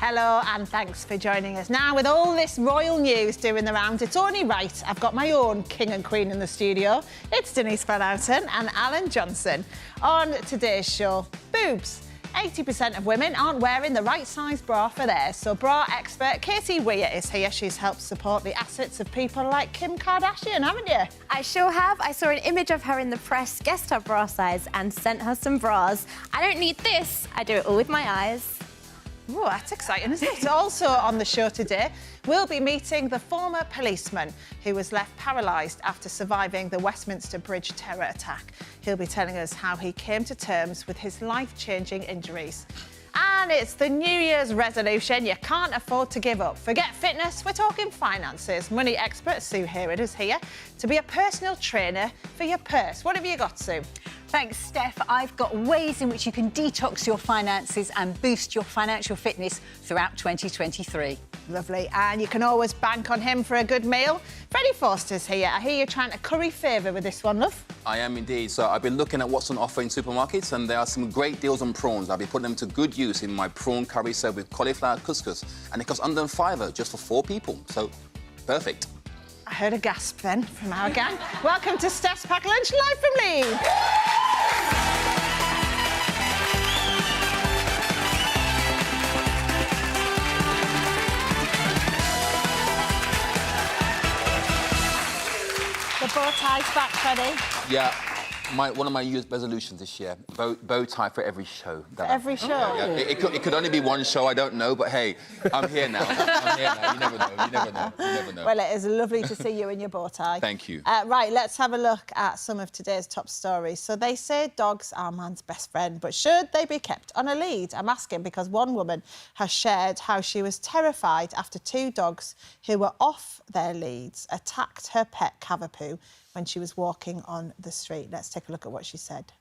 Hello and thanks for joining us. Now, with all this royal news doing the rounds, it's only right I've got my own king and queen in the studio. It's Denise Van Houten and Alan Johnson. On today's show, boobs. 80% of women aren't wearing the right size bra for theirs, so bra expert Katie Weir is here. She's helped support the assets of people like Kim Kardashian, haven't you? I sure have. I saw an image of her in the press, guessed her bra size and sent her some bras. I don't need this. I do it all with my eyes. Oh, that's exciting, isn't it? Also on the show today, we'll be meeting the former policeman who was left paralysed after surviving the Westminster Bridge terror attack. He'll be telling us how he came to terms with his life-changing injuries. And it's the New Year's resolution you can't afford to give up. Forget fitness, we're talking finances. Money expert Sue Haywood is here to be a personal trainer for your purse. What have you got, Sue? Thanks, Steph. I've got ways in which you can detox your finances and boost your financial fitness throughout 2023. Lovely. And you can always bank on him for a good meal. Freddie Forster's here. I hear you're trying to curry favour with this one, love. I am indeed. So I've been looking at what's on offer in supermarkets, and there are some great deals on prawns. I'll be putting them to good use in my prawn curry served with cauliflower couscous. And it costs under £5 just for 4 people. So, perfect. I heard a gasp then from our gang. Welcome to Steph's Pack Lunch, live from Leeds. The bow tie's back, Freddie. Yeah. One of my New Year's resolutions this year, bow tie for every show. Every show? Yeah. It could only be one show, I don't know, but hey, I'm here now. I'm here now. You never know, you never know, you never know. Well, it is lovely to see you in your bow tie. Thank you. Right, let's have a look at some of today's top stories. So they say dogs are man's best friend, but should they be kept on a lead? I'm asking because one woman has shared how she was terrified after 2 dogs who were off their leads attacked her pet Cavapoo when she was walking on the street. Let's take a look at what she said.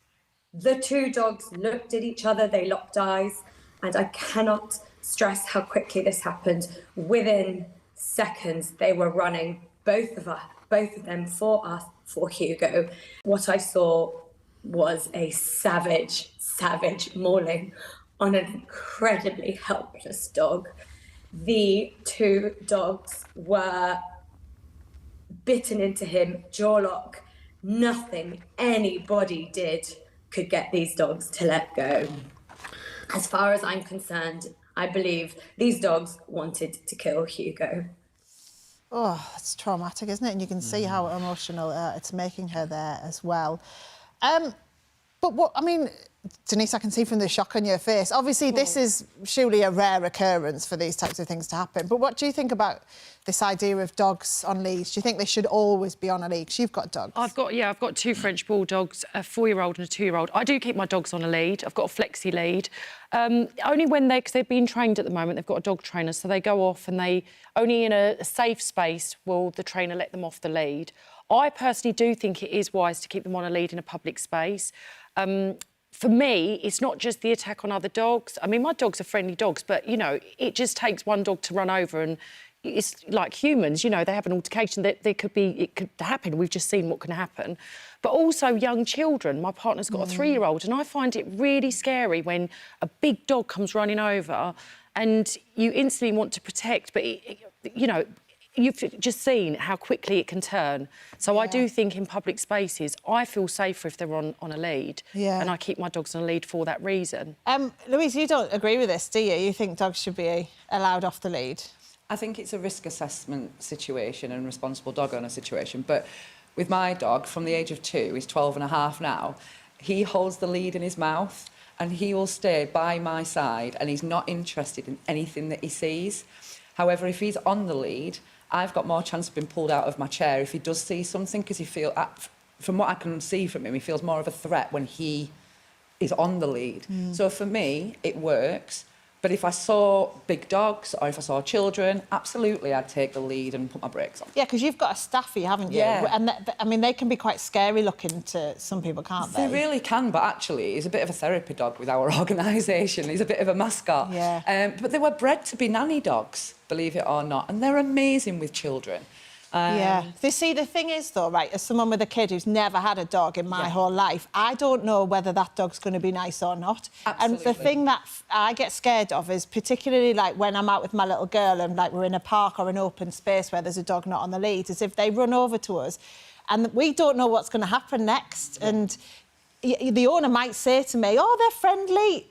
The 2 dogs looked at each other, they locked eyes, and I cannot stress how quickly this happened. Within seconds, they were running, both of them for us, for Hugo. What I saw was a savage mauling on an incredibly helpless dog. The 2 dogs were bitten into him, jaw lock. Nothing anybody did could get these dogs to let go. As far as I'm concerned, I believe these dogs wanted to kill Hugo. Oh, it's traumatic, isn't it? And you can see how emotional it's making her there as well. But what, I mean, Denise, I can see from the shock on your face. Obviously, this is surely a rare occurrence for these types of things to happen. But what do you think about this idea of dogs on leads? Do you think they should always be on a lead? 'Cause you've got dogs. I've got 2 French bulldogs, a 4-year-old and a 2-year-old. I do keep my dogs on a lead. I've got a flexi lead. Only when because they've been trained at the moment. They've got a dog trainer, so they go off and they only in a safe space will the trainer let them off the lead. I personally do think it is wise to keep them on a lead in a public space. For me, it's not just the attack on other dogs. I mean, my dogs are friendly dogs, but, you know, it just takes one dog to run over and it's like humans, you know, they have an altercation that it could happen. We've just seen what can happen. But also young children. My partner's got a 3-year-old and I find it really scary when a big dog comes running over and you instantly want to protect, but, you know, you've just seen how quickly it can turn. So I do think in public spaces, I feel safer if they're on a lead. Yeah. And I keep my dogs on a lead for that reason. Louise, you don't agree with this, do you? You think dogs should be allowed off the lead? I think it's a risk assessment situation and responsible dog owner situation. But with my dog, from the age of 2, he's 12 and a half now, he holds the lead in his mouth and he will stay by my side and he's not interested in anything that he sees. However, if he's on the lead, I've got more chance of being pulled out of my chair if he does see something, because from what I can see from him, he feels more of a threat when he is on the lead. So for me, it works. But if I saw big dogs or if I saw children, absolutely, I'd take the lead and put my brakes on. Yeah, because you've got a staffy, haven't you? Yeah. And I mean, they can be quite scary looking to some people, can't they? They really can, but actually, he's a bit of a therapy dog with our organisation. He's a bit of a mascot. Yeah. But they were bred to be nanny dogs, believe it or not, and they're amazing with children. Yeah. See, the thing is, though, right, as someone with a kid who's never had a dog in my whole life, I don't know whether that dog's going to be nice or not. Absolutely. And the thing that I get scared of is particularly, like, when I'm out with my little girl and, like, we're in a park or an open space where there's a dog not on the lead, is if they run over to us and we don't know what's going to happen next. And the owner might say to me, oh, they're friendly.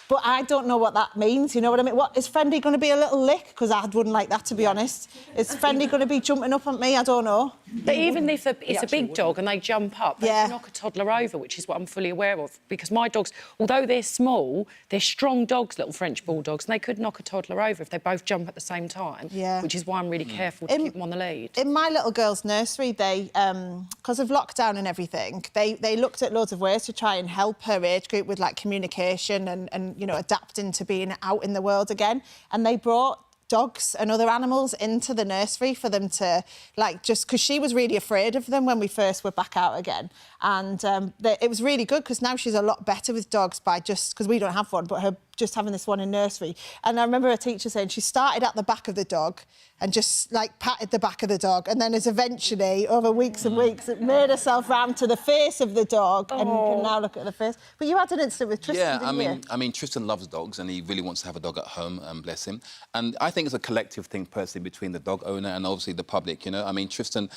But I don't know what that means, you know what I mean? What, is friendly going to be a little lick? Because I wouldn't like that, to be honest. Is friendly going to be jumping up at me? I don't know. But even if it's a big dog and they jump up, they can knock a toddler over, which is what I'm fully aware of. Because my dogs, although they're small, they're strong dogs, little French bulldogs, and they could knock a toddler over if they both jump at the same time, which is why I'm really careful to keep them on the lead. In my little girl's nursery, they, because of lockdown and everything, they looked at loads of ways to try and help her age group with, like, communication and you know, adapting to being out in the world again. And they brought dogs and other animals into the nursery for them to, like, just because she was really afraid of them when we first were back out again. And it was really good because now she's a lot better with dogs by just, because we don't have one, but her just having this one in nursery. And I remember a teacher saying she started at the back of the dog and just, like, patted the back of the dog, and then as eventually, over weeks and weeks, it made herself round to the face of the dog, and you can now look at the face. But you had an incident with Tristan, didn't you? I mean, Tristan loves dogs, and he really wants to have a dog at home, and bless him. And I think it's a collective thing, personally, between the dog owner and obviously the public, you know? I mean, Tristan,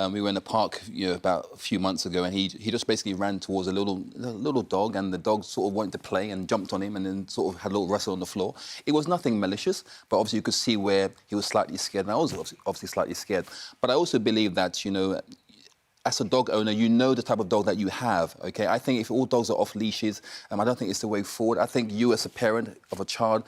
we were in the park, you know, about a few months ago, and he just basically ran towards a little dog, and the dog sort of wanted to play and jumped on him and then sort of had a little wrestle on the floor. It was nothing malicious, but obviously you could see where he was slightly scared, and I was obviously slightly scared. But I also believe that, you know, as a dog owner, you know the type of dog that you have, OK? I think if all dogs are off leashes, I don't think it's the way forward. I think you, as a parent of a child,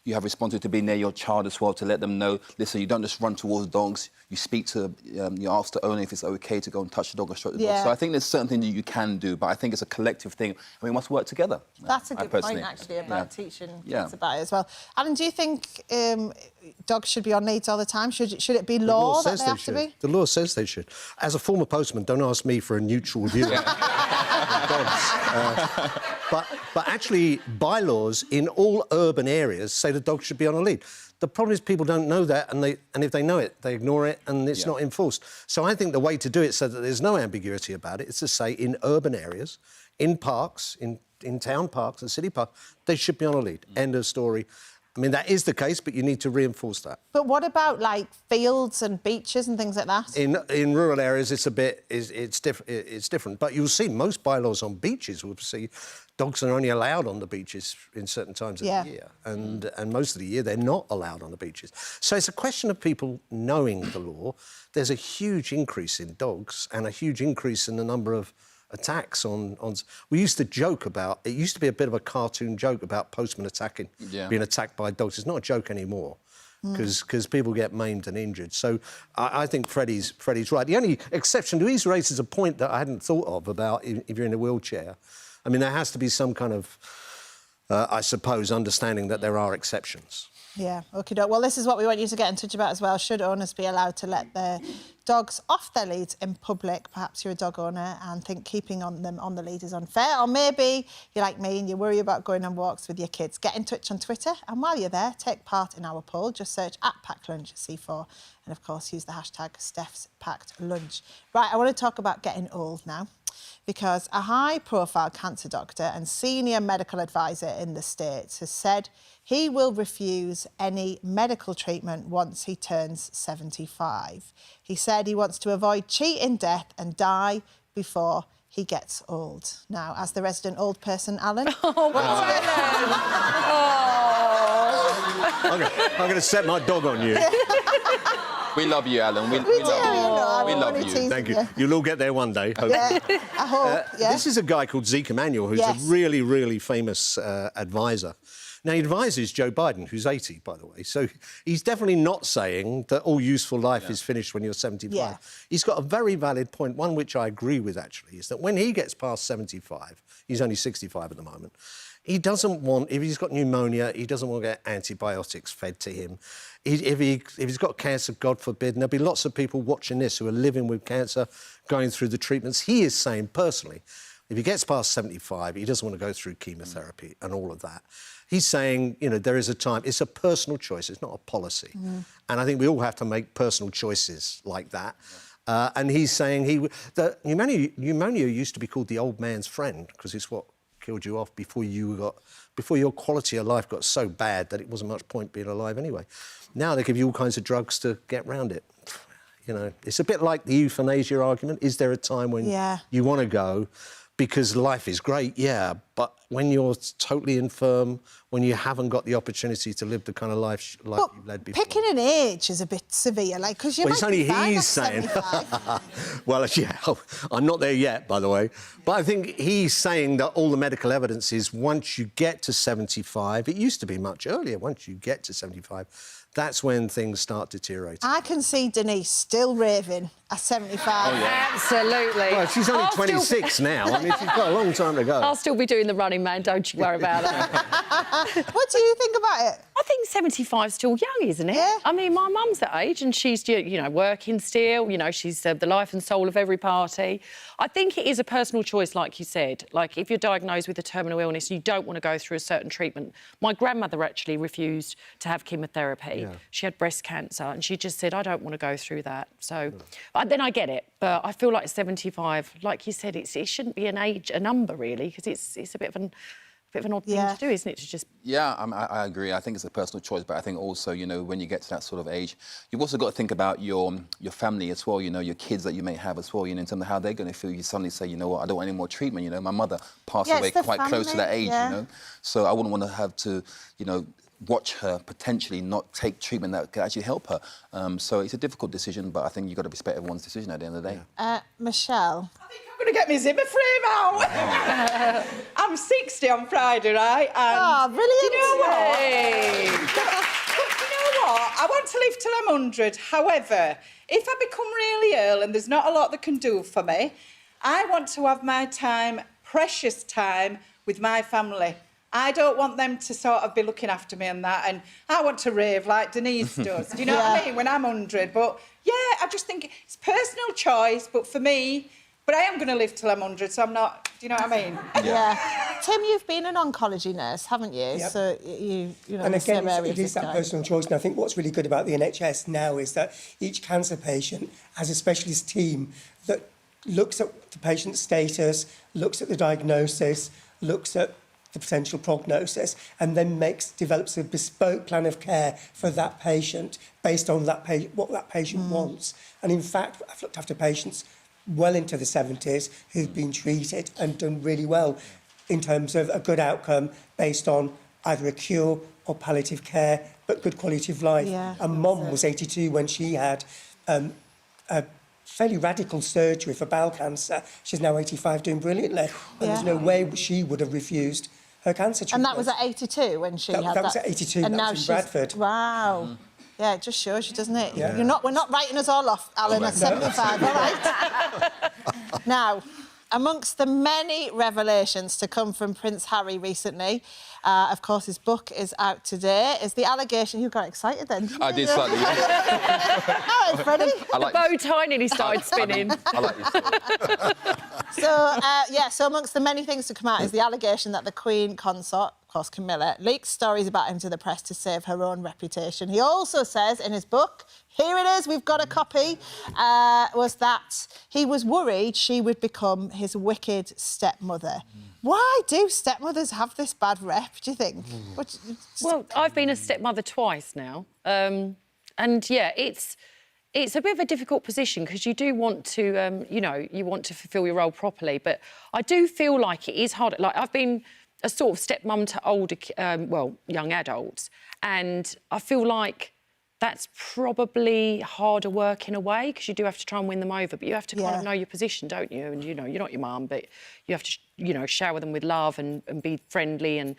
you have responsibility to be near your child as well, to let them know, listen, you don't just run towards dogs, you speak to, you ask the owner if it's OK to go and touch the dog or stroke the dog. So I think there's certain things that you can do, but I think it's a collective thing, and we must work together. That's a good point, actually, about teaching kids about it as well. Alan, do you think dogs should be on leads all the time? Should it be law that they have to be? The law says they should. As a former postman, don't ask me for a neutral view. Dogs. But actually, bylaws in all urban areas say the dog should be on a lead. The problem is people don't know that, and if they know it, they ignore it, and it's not enforced. So I think the way to do it so that there's no ambiguity about it is to say in urban areas, in parks, in town parks and city parks, they should be on a lead. End of story. I mean, that is the case, but you need to reinforce that. But what about, like, fields and beaches and things like that? In rural areas, it's different. But you'll see most bylaws on beaches will see dogs are only allowed on the beaches in certain times of the year. And most of the year, they're not allowed on the beaches. So it's a question of people knowing the law. There's a huge increase in dogs and a huge increase in the number of attacks on... We used to joke about... It used to be a bit of a cartoon joke about postmen being attacked by dogs. It's not a joke anymore because people get maimed and injured. So I think Freddie's right. The only exception to he's raises a point that I hadn't thought of about if you're in a wheelchair. I mean, there has to be some kind of, I suppose, understanding that there are exceptions. Yeah, OK. Well, this is what we want you to get in touch about as well. Should owners be allowed to let their dogs off their leads in public? Perhaps you're a dog owner and think keeping them on the lead is unfair. Or maybe you're like me and you worry about going on walks with your kids. Get in touch on Twitter, and while you're there, take part in our poll. Just search @PackLunchC4 and, of course, use the hashtag StephsPackedLunch. Right, I want to talk about getting old now, because a high-profile cancer doctor and senior medical advisor in the States has said he will refuse any medical treatment once he turns 75. He said he wants to avoid cheating death and die before he gets old. Now, as the resident old person, Alan... I'm going to set my dog on you. We love you, Alan. We love you. We love you. Thank you. You'll all get there one day. Yeah, I hope, This is a guy called Zeke Emanuel, who's a really, really famous advisor. Now, he advises Joe Biden, who's 80, by the way. So he's definitely not saying that all useful life is finished when you're 75. Yeah. He's got a very valid point, one which I agree with, actually, is that when he gets past 75, he's only 65 at the moment, he doesn't want, if he's got pneumonia, he doesn't want to get antibiotics fed to him. If he's got cancer, God forbid, and there'll be lots of people watching this who are living with cancer, going through the treatments. He is saying, personally, if he gets past 75, he doesn't want to go through chemotherapy and all of that. He's saying, you know, there is a time. It's a personal choice. It's not a policy. And I think we all have to make personal choices like that. And he's saying that pneumonia used to be called the old man's friend because it's what killed you off before your quality of life got so bad that it wasn't much point being alive anyway. Now they give you all kinds of drugs to get round it. You know, it's a bit like the euthanasia argument. Is there a time when you want to go? Because life is great, yeah, but when you're totally infirm, when you haven't got the opportunity to live the kind of life you've led before. Picking an age is a bit severe, like, because you might It's only be fine he's at saying. 75. Well, yeah, I'm not there yet, by the way. But I think he's saying that all the medical evidence is once you get to 75, it used to be much earlier, once you get to 75, that's when things start deteriorating. I can see Denise still raving at 75. Oh, yeah. Absolutely. Well, she's only 26 now. I mean, she's got a long time to go. I'll still be doing the Running Man, don't you worry about it. What do you think about it? I think 75 is still young, isn't it? Yeah. I mean, my mum's that age and she's, you know, working still. You know, she's the life and soul of every party. I think it is a personal choice, like you said. Like, if you're diagnosed with a terminal illness and you don't want to go through a certain treatment. My grandmother actually refused to have chemotherapy. Yeah. She had breast cancer and she just said, I don't want to go through that. So then I get it. But I feel like 75, like you said, it shouldn't be an age, a number, really, because it's a bit of an odd thing to do, isn't it? To just... Yeah, I agree. I think it's a personal choice, but I think also, you know, when you get to that sort of age, you've also got to think about your family as well, you know, your kids that you may have as well, you know, in terms of how they're going to feel. You suddenly say, you know what, I don't want any more treatment, you know. My mother passed away quite close to that age, you know. So I wouldn't want to have to, you know, watch her potentially not take treatment that could actually help her. So it's a difficult decision, but I think you've got to respect everyone's decision at the end of the day. Michelle? I think I'm going to get my Zimmer frame out. I'm 60 on Friday, right? And brilliant. You know what? You know what? I want to live till I'm 100. However, if I become really ill and there's not a lot they can do for me, I want to have my time, precious time, with my family. I don't want them to sort of be looking after me and that, and I want to rave like Denise does. Do you know what I mean? When I'm 100. But, yeah, I just think it's personal choice, but for me... But I am going to live till I'm 100, so I'm not... Do you know what I mean? Yeah. Tim, you've been an oncology nurse, haven't you? Yep. So you know, and the same again, area it is that personal choice. And I think what's really good about the NHS now is that each cancer patient has a specialist team that looks at the patient's status, looks at the diagnosis, looks at the potential prognosis, and then develops a bespoke plan of care for that patient based on what that patient wants. And in fact, I've looked after patients well into the 70s who've been treated and done really well in terms of a good outcome based on either a cure or palliative care, but good quality of life. Yeah, and Mum was 82 when she had a fairly radical surgery for bowel cancer. She's now 85, doing brilliantly. And there's no way she would have refused her cancer treatment. And that was at 82 when she had that? That was at 82, and that now was in Bradford. Wow. Yeah, it just shows you, doesn't it? Yeah. We're not writing us all off, Alan, at 75, all right? Now, amongst the many revelations to come from Prince Harry recently, of course, his book is out today, is the allegation... You got excited then, didn't you? I did slightly, yeah. Oh, it's funny. The bow tie nearly started spinning. I like this story. So amongst the many things to come out is the allegation that the Queen consort, of course, Camilla, leaked stories about him to the press to save her own reputation. He also says in his book, here it is, we've got a copy, was that he was worried she would become his wicked stepmother. Why do stepmothers have this bad rep, do you think? Well, I've been a stepmother twice now. And, yeah, it's a bit of a difficult position because you do want to, you know, you want to fulfil your role properly. But I do feel like it is hard. Like, I've been a sort of stepmum to older, young adults. And I feel like that's probably harder work in a way because you do have to try and win them over, but you have to kind of know your position, don't you? And, you know, you're not your mum, but you have to, you know, shower them with love and be friendly.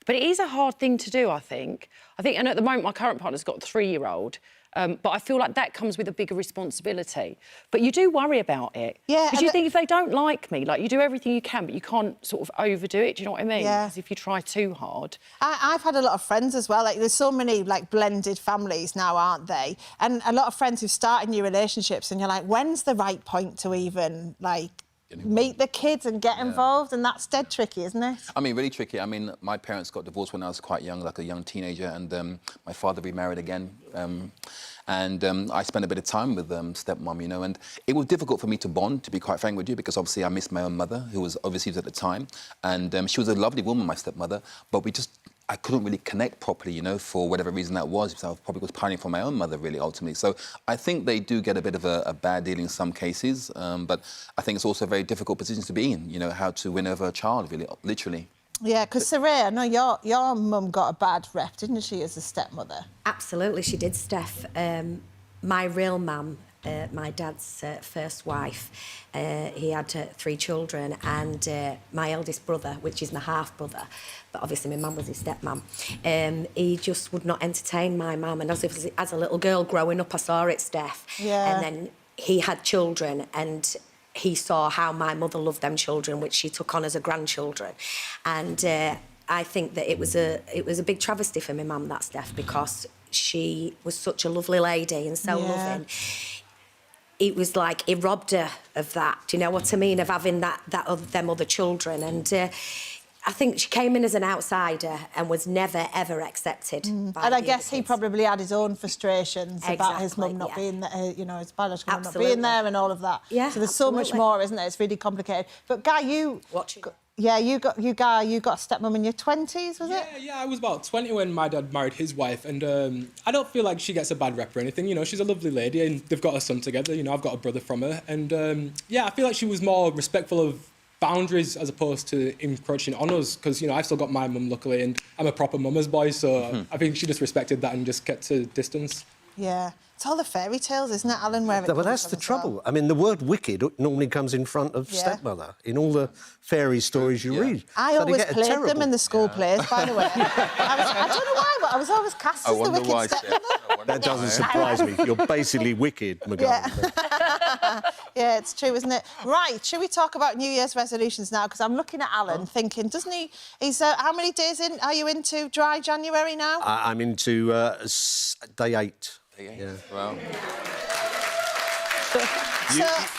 But it is a hard thing to do, I think. And at the moment, my current partner's got a 3-year-old, but I feel like that comes with a bigger responsibility. But you do worry about it. Yeah. Because you think if they don't like me, like, you do everything you can, but you can't sort of overdo it, do you know what I mean? Yeah. Because if you try too hard... I've had a lot of friends as well. Like, there's so many, like, blended families now, aren't they? And a lot of friends who start new relationships and you're like, when's the right point to even, like, meet the kids and get involved, and that's dead tricky, isn't it? I mean, really tricky. I mean, my parents got divorced when I was quite young, like a young teenager, and my father remarried again. I spent a bit of time with stepmom, you know, and it was difficult for me to bond, to be quite frank with you, because obviously I missed my own mother, who was overseas at the time, and she was a lovely woman, my stepmother, but I couldn't really connect properly, you know, for whatever reason that was. So I probably was pining for my own mother, really, ultimately. So I think they do get a bit of a bad deal in some cases, but I think it's also a very difficult position to be in, you know, how to win over a child, really, literally. Yeah, because Saray, I know your mum got a bad rep, didn't she, as a stepmother? Absolutely, she did, Steph. My real mum, my dad's first wife, he had 3 children, and my eldest brother, which is my half-brother, but obviously my mum was his stepmum, he just would not entertain my mum. And as a little girl growing up, I saw it, Steph. Yeah. And then he had children, and he saw how my mother loved them children, which she took on as her grandchildren. And I think that it was a big travesty for my mum, that Steph, because she was such a lovely lady and so loving. It was like he robbed her of that. Do you know what I mean? Of having them other children. And I think she came in as an outsider and was never, ever accepted. And I guess he probably had his own frustrations about his mum not being there, you know, his biological mum not being there and all of that. Yeah, so there's so much more, isn't there? It's really complicated. But Guy, you got a stepmum in your 20s, was it? Yeah, I was about 20 when my dad married his wife, and I don't feel like she gets a bad rep or anything. You know, she's a lovely lady, and they've got a son together. You know, I've got a brother from her, and I feel like she was more respectful of boundaries as opposed to encroaching on us, because, you know, I've still got my mum, luckily, and I'm a proper mama's boy, so I think she just respected that and just kept a distance. Yeah. It's all the fairy tales, isn't it, Alan? Well, that's the trouble. I mean, the word wicked normally comes in front of stepmother in all the fairy stories you read. I always played them in the school plays, by the way. I don't know why, but I was always cast as the wicked stepmother. That doesn't surprise me. You're basically wicked, McGovern. Yeah, it's true, isn't it? Right, should we talk about New Year's resolutions now? Because I'm looking at Alan thinking, doesn't he... How many days in are you into dry January now? I'm into day 8. Yeah. Wow.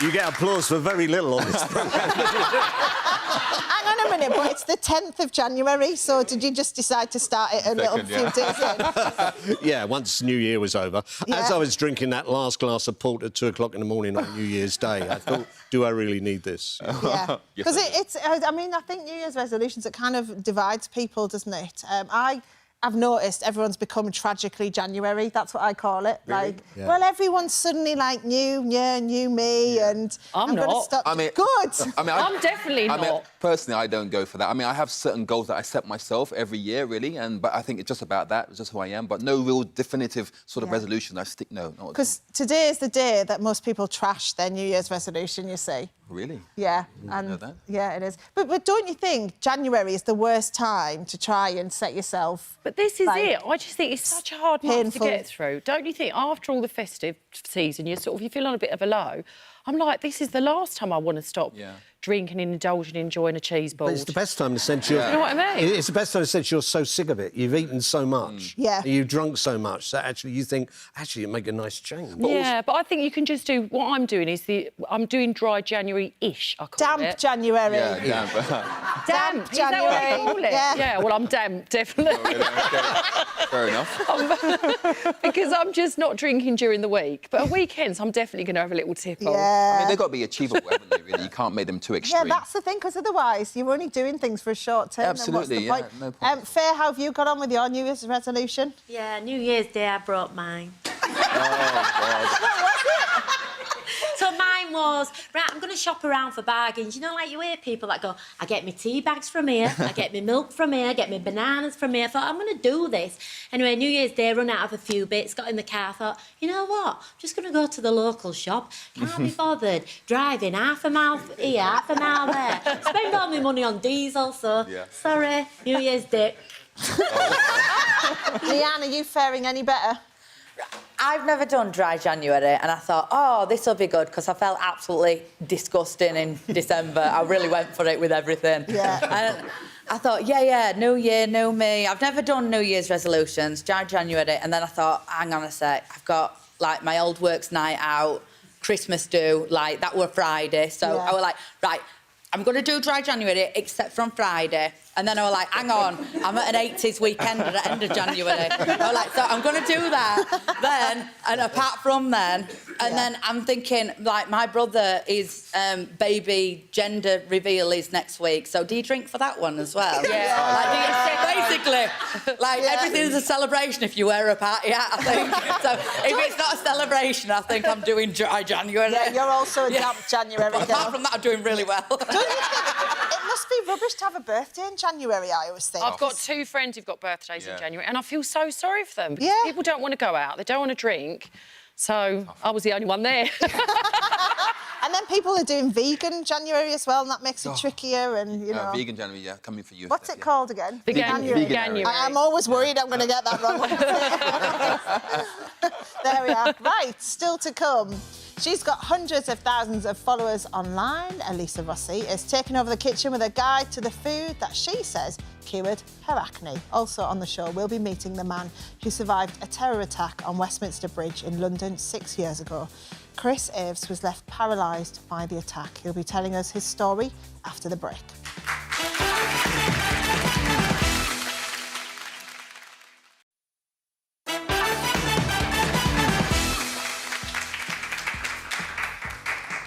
You get applause for very little on this programme. Hang on a minute, but it's the 10th of January, so did you just decide to start it a few days in? Yeah, once New Year was over. As I was drinking that last glass of port at 2 o'clock in the morning on New Year's Day, I thought, do I really need this? Yeah, because I mean, I think New Year's resolutions, it kind of divides people, doesn't it? I've noticed everyone's become tragically January. That's what I call it. Really? Well, everyone's suddenly like new year, new me, and I'm not. Gonna stop. I mean, good. I'm definitely not. I mean, personally, I don't go for that. I mean, I have certain goals that I set myself every year, really, but I think it's just about that. It's just who I am, but no real definitive sort of resolution. I stick no. Because today is the day that most people trash their New Year's resolution. You see. Really? Yeah, I know that. Yeah, it is. But don't you think January is the worst time to try and set yourself? But this is it. I just think it's such a hard month to get through. Don't you think? After all the festive season, you feel on a bit of a low. I'm like, this is the last time I want to stop drinking and indulging, enjoying a cheese board. But it's the best time to sense you're... You know what I mean? It's the best time to sense you're so sick of it. You've eaten so much. Yeah. You've drunk so much that actually you think, actually, it'd make a nice change. But I think you can just do... What I'm doing is I'm doing dry January-ish, I call it. Damp January. Yeah, damp. Damp January. Is that what you call it? Yeah. Well, I'm damp, definitely. Fair enough. Because I'm just not drinking during the week. But at weekends, I'm definitely going to have a little tipple. Yeah. I mean, they've got to be achievable, haven't they, really? You can't make them too extreme. Yeah, that's the thing, because otherwise you're only doing things for a short term. Absolutely, then what's the point? no point. Fair, how have you got on with your New Year's resolution? Yeah, New Year's Day I brought mine. Oh, God. So mine was, right, I'm going to shop around for bargains. You know, like you hear people that go, I get my tea bags from here, I get my milk from here, I get my bananas from here. I thought, I'm going to do this. Anyway, New Year's Day, run out of a few bits, got in the car, thought, you know what, I'm just going to go to the local shop. Can't be bothered driving half a mile here, half a mile there. Spend all my money on diesel, so sorry, New Year's Day. Leanne, are you faring any better? I've never done dry January, and I thought, oh, this will be good, because I felt absolutely disgusting in December. I really went for it with everything. Yeah. And I thought, new year, new me. I've never done New Year's resolutions, dry January, and then I thought, hang on a sec, I've got, like, my old works night out Christmas do, like, that were Friday. So I was like, right, I'm going to do dry January, except from Friday. And then I was like, hang on, I'm at an 80s weekend at the end of January. I was like, so I'm going to do that then, and apart from then, and then I'm thinking, like, my brother is baby gender reveal is next week, so do you drink for that one as well? Basically, like, everything's a celebration if you wear a party hat, I think. So if it's not a celebration, I think I'm doing dry January. Yeah, you're also a damp January girl. Apart from that, I'm doing really well. Don't you think it must be rubbish to have a birthday in January, I always think? I've got 2 friends who've got birthdays in January, and I feel so sorry for them because people don't want to go out, they don't want to drink. So I was the only one there. And then people are doing vegan January as well, and that makes it trickier. And you know, vegan January, coming for you. What's it called again? January. I'm always worried I'm going to get that wrong. There we are. Right, still to come. She's got hundreds of thousands of followers online. Elisa Rossi is taking over the kitchen with a guide to the food that she says cured her acne. Also on the show, we'll be meeting the man who survived a terror attack on Westminster Bridge in London 6 years ago. Chris Stephs was left paralysed by the attack. He'll be telling us his story after the break.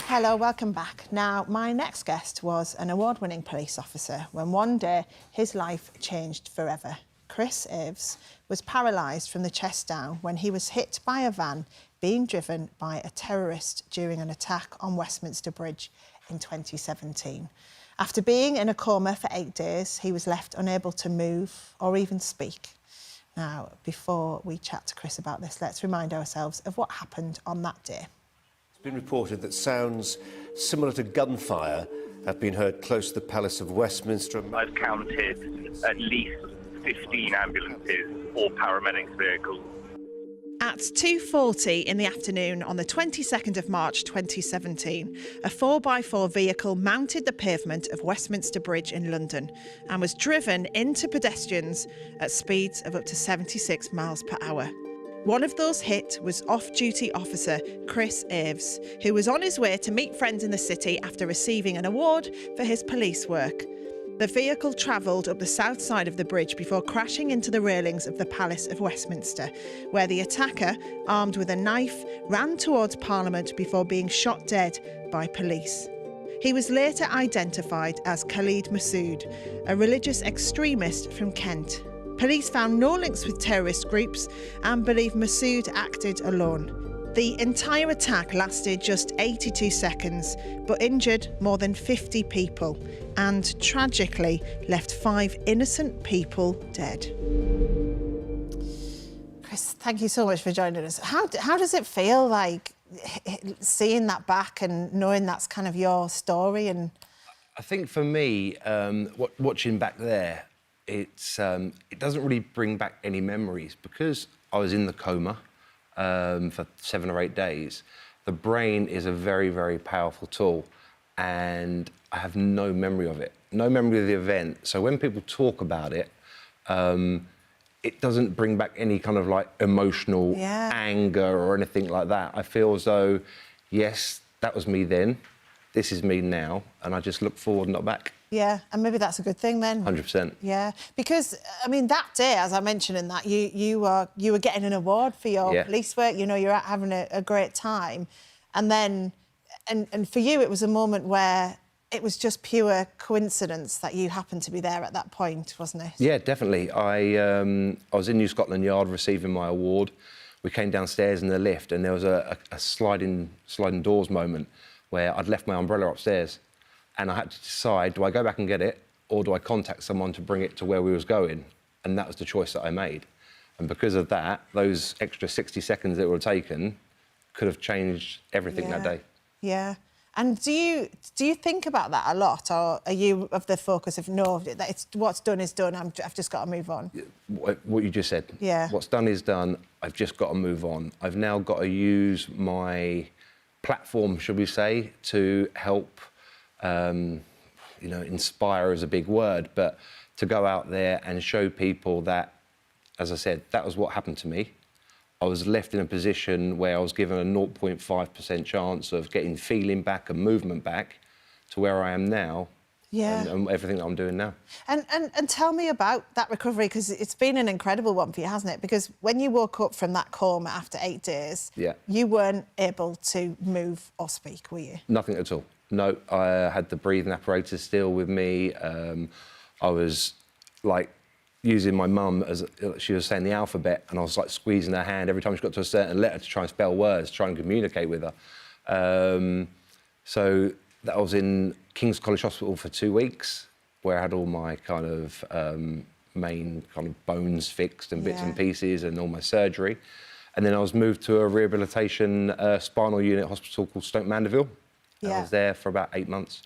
Hello, welcome back. Now, my next guest was an award-winning police officer when one day his life changed forever. Chris Stephs was paralysed from the chest down when he was hit by a van being driven by a terrorist during an attack on Westminster Bridge in 2017. After being in a coma for 8 days, he was left unable to move or even speak. Now, before we chat to Chris about this, let's remind ourselves of what happened on that day. It's been reported that sounds similar to gunfire have been heard close to the Palace of Westminster. I've counted at least 15 ambulances or paramedics vehicles. At 2:40 in the afternoon on the 22nd of March 2017, a 4x4 vehicle mounted the pavement of Westminster Bridge in London and was driven into pedestrians at speeds of up to 76 miles per hour. One of those hit was off-duty officer Chris Stephs, who was on his way to meet friends in the city after receiving an award for his police work. The vehicle travelled up the south side of the bridge before crashing into the railings of the Palace of Westminster, where the attacker, armed with a knife, ran towards Parliament before being shot dead by police. He was later identified as Khalid Masood, a religious extremist from Kent. Police found no links with terrorist groups and believe Masood acted alone. The entire attack lasted just 82 seconds, but injured more than 50 people and, tragically, left 5 innocent people dead. Chris, thank you so much for joining us. How does it feel, like, seeing that back and knowing that's kind of your story? And I think for me, watching back there, it doesn't really bring back any memories because I was in the coma for 7 or 8 days. The brain is a very, very powerful tool, and I have no memory of it, no memory of the event. So when people talk about it, it doesn't bring back any kind of like emotional anger or anything like that. I feel as though, yes, that was me then, this is me now, and I just look forward, not back. Yeah, and maybe that's a good thing then. 100%. Yeah, because I mean that day, as I mentioned in that, you were getting an award for your police work. You know, you're out having a great time, and then and for you, it was a moment where it was just pure coincidence that you happened to be there at that point, wasn't it? Yeah, definitely. I was in New Scotland Yard receiving my award. We came downstairs in the lift, and there was a sliding doors moment where I'd left my umbrella upstairs. And I had to decide, do I go back and get it, or do I contact someone to bring it to where we was going? And that was the choice that I made. And because of that, those extra 60 seconds that were taken could have changed everything that day. Yeah. And do you think about that a lot, or are you of the focus of, no, that it's what's done is done, I've just got to move on? What you just said. Yeah. What's done is done, I've just got to move on. I've now got to use my platform, should we say, to help you know, inspire is a big word, but to go out there and show people that, as I said, that was what happened to me. I was left in a position where I was given a 0.5% chance of getting feeling back and movement back to where I am now. Yeah. And everything that I'm doing now. And tell me about that recovery, because it's been an incredible one for you, hasn't it? Because when you woke up from that coma after 8 days, you weren't able to move or speak, were you? Nothing at all. No, I had the breathing apparatus still with me. I was like using my mum as she was saying the alphabet, and I was like squeezing her hand every time she got to a certain letter to try and spell words, try and communicate with her. So that I was in King's College Hospital for 2 weeks, where I had all my kind of main kind of bones fixed and bits and pieces and all my surgery. And then I was moved to a rehabilitation spinal unit hospital called Stoke Mandeville. I was there for about 8 months.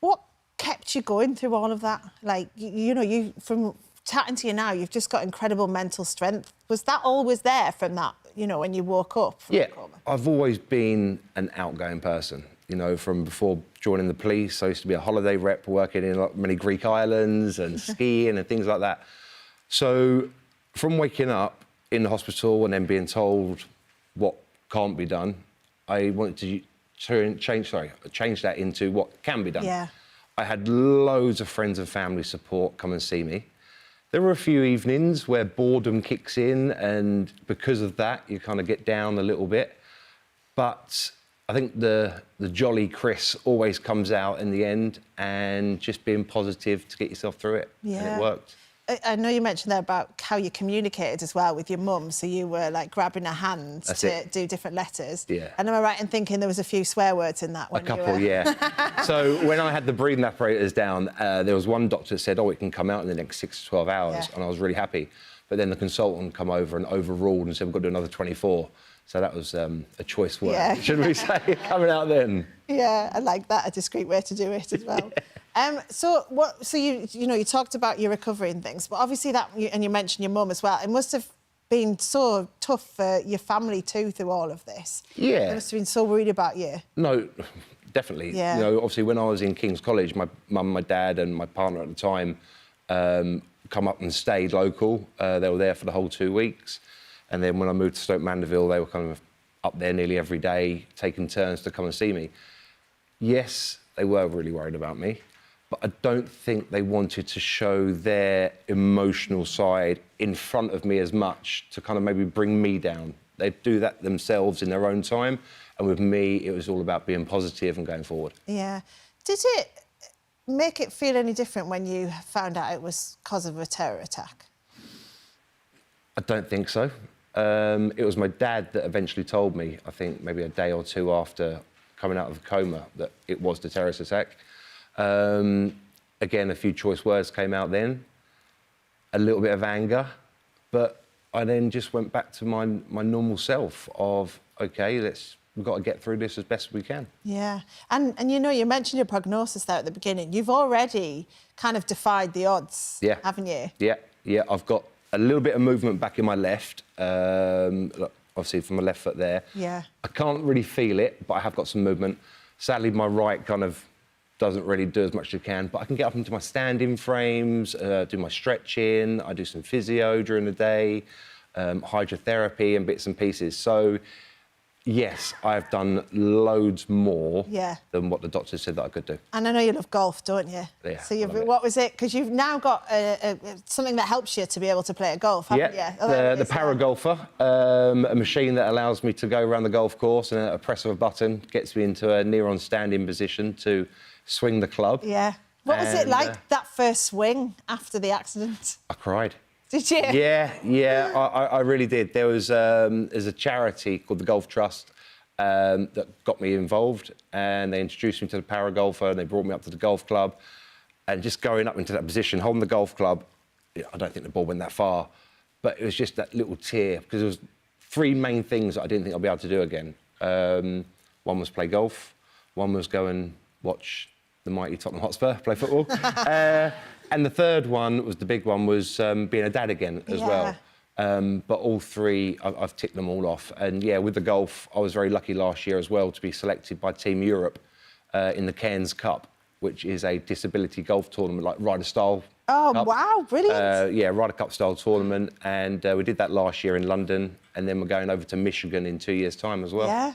What kept you going through all of that? Like, you know, you from chatting to you now, you've just got incredible mental strength. Was that always there from that, you know, when you woke up from the coma? I've always been an outgoing person. You know, from before joining the police, I used to be a holiday rep working in like many Greek islands and skiing and things like that. So from waking up in the hospital and then being told what can't be done, I wanted to change that into what can be done. Yeah. I had loads of friends and family support come and see me. There were a few evenings where boredom kicks in, and because of that, you kind of get down a little bit. But I think the jolly Chris always comes out in the end, and just being positive to get yourself through it. Yeah. And it worked. I know you mentioned there about how you communicated as well with your mum, so you were like grabbing her hand to do different letters. Yeah. And am I right in thinking there was a few swear words in that? When A couple, yeah. So when I had the breathing apparatus down, there was one doctor that said, oh, it can come out in the next 6 to 12 hours, and I was really happy. But then the consultant come over and overruled and said, we've got to do another 24. So that was a choice word, should we say, coming out then. Yeah, I like that, a discreet way to do it as well. So you know, you talked about your recovery and things, but obviously and you mentioned your mum as well. It must have been so tough for your family too through all of this. Yeah. They must have been so worried about you. No, definitely. Yeah. You know, obviously when I was in King's College, my mum, my dad and my partner at the time come up and stayed local. They were there for the whole 2 weeks. And then when I moved to Stoke Mandeville, they were kind of up there nearly every day, taking turns to come and see me. Yes, they were really worried about me, but I don't think they wanted to show their emotional side in front of me as much to kind of maybe bring me down. They'd do that themselves in their own time. And with me, it was all about being positive and going forward. Yeah. Did it make it feel any different when you found out it was because of a terror attack? I don't think so. It was my dad that eventually told me, I think maybe a day or two after coming out of the coma, that it was the terrorist attack. Again, a few choice words came out then, a little bit of anger, but I then just went back to my normal self of, OK, we've got to get through this as best as we can. Yeah. And you know, you mentioned your prognosis there at the beginning. You've already kind of defied the odds, haven't you? Yeah, I've got a little bit of movement back in my left, obviously from my left foot there. Yeah. I can't really feel it, but I have got some movement. Sadly, my right kind of doesn't really do as much as it can, but I can get up into my standing frames, do my stretching, I do some physio during the day, hydrotherapy and bits and pieces. So, yes, I've done loads more than what the doctor said that I could do. And I know you love golf, don't you? Yeah, so what was it? Because you've now got something that helps you to be able to play at golf, haven't you? Oh, the Paragolfer, a machine that allows me to go around the golf course and a press of a button gets me into a near-on standing position to swing the club. Yeah. What was it like, that first swing after the accident? I cried. Did you? Yeah, I really did. There's a charity called the Golf Trust that got me involved, and they introduced me to the Paragolfer, and they brought me up to the golf club, and just going up into that position, holding the golf club, I don't think the ball went that far, but it was just that little tear, because there was 3 main things that I didn't think I'd be able to do again. One was play golf, one was go and watch the mighty Tottenham Hotspur play football. And the third one, was the big one, was being a dad again as well. But all 3, I've ticked them all off. And yeah, with the golf, I was very lucky last year as well to be selected by Team Europe in the Cairns Cup, which is a disability golf tournament like Ryder Style Oh, Cup. wow, brilliant. Yeah, Ryder Cup style tournament, and we did that last year in London, and then we're going over to Michigan in 2 years' time as well. Yeah.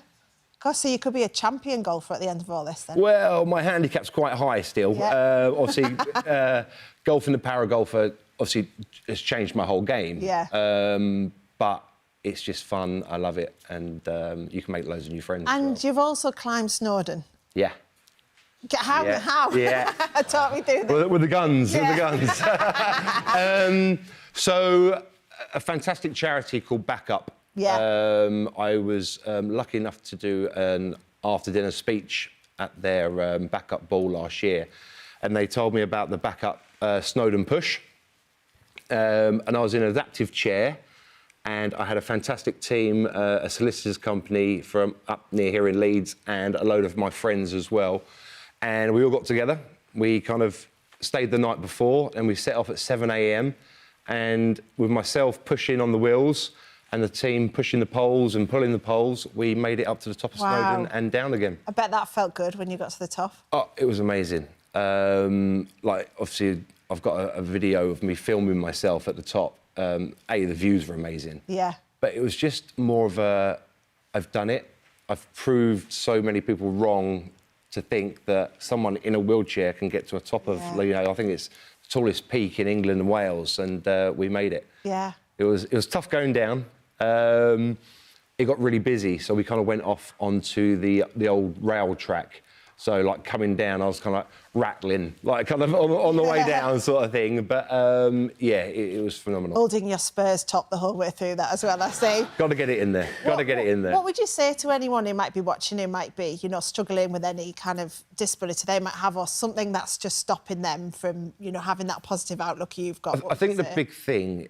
Gosh, so you could be a champion golfer at the end of all this then. Well, my handicap's quite high still. Yeah. Obviously, golfing the para golfer obviously has changed my whole game. Yeah. But it's just fun. I love it, and you can make loads of new friends. And you've also climbed Snowdon. Yeah. How? Yeah. How? Yeah. Talk me through this. With the guns, Yeah. with the guns. So, a fantastic charity called Backup. Yeah. I was lucky enough to do an after-dinner speech at their Backup ball last year, and they told me about the Backup Snowdon Push, and I was in an adaptive chair, and I had a fantastic team, a solicitors company from up near here in Leeds, and a load of my friends as well. And we all got together. We kind of stayed the night before, and we set off at 7 a.m. And with myself pushing on the wheels and the team pushing the poles and pulling the poles, we made it up to the top of Snowdon and down again. I bet that felt good when you got to the top. Oh, it was amazing. Like, obviously, I've got a video of me filming myself at the top. The views were amazing. Yeah. But it was just more of a, I've done it. I've proved so many people wrong to think that someone in a wheelchair can get to a top of, you know, I think it's the tallest peak in England and Wales, and we made it. Yeah. It was tough going down. It got really busy, so we kind of went off onto the old rail track. So, like, coming down, I was kind of like rattling, like kind of on the way down sort of thing. But, yeah, it was phenomenal. Holding your Spurs top the whole way through that as well, I see. Got to get it in there. Got to get it in there. What would you say to anyone who might be watching, who might be, you know, struggling with any kind of disability they might have, or something that's just stopping them from, you know, having that positive outlook you've got? I think the big thing,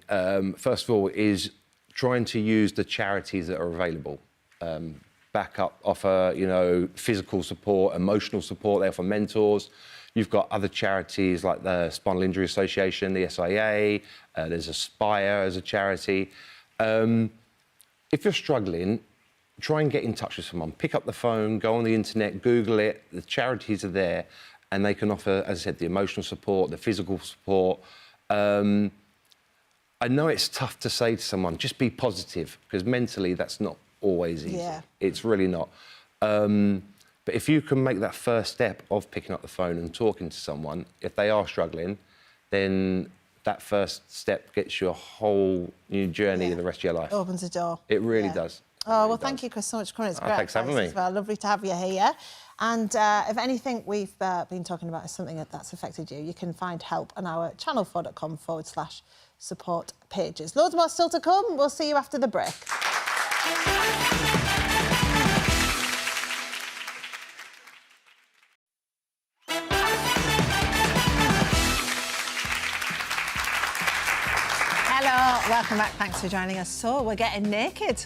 first of all, is trying to use the charities that are available. Backup offer, you know, physical support, emotional support. They offer mentors. You've got other charities like the Spinal Injury Association, the SIA. There's Aspire as a charity. If you're struggling, try and get in touch with someone. Pick up the phone, go on the internet, Google it. The charities are there, and they can offer, as I said, the emotional support, the physical support. I know it's tough to say to someone, just be positive, because mentally that's not always easy. Yeah. It's really not. But if you can make that first step of picking up the phone and talking to someone, if they are struggling, then that first step gets you a whole new journey in the rest of your life. Opens a door. It really does. Oh, well, thank you, Chris, so much for coming. It's great. Thanks for having me. As well. Lovely to have you here. And if anything we've been talking about is something that's affected you, you can find help on our channel4.com/support pages. Loads more still to come. We'll see you after the break. Hello, welcome back. Thanks for joining us. So, we're getting naked.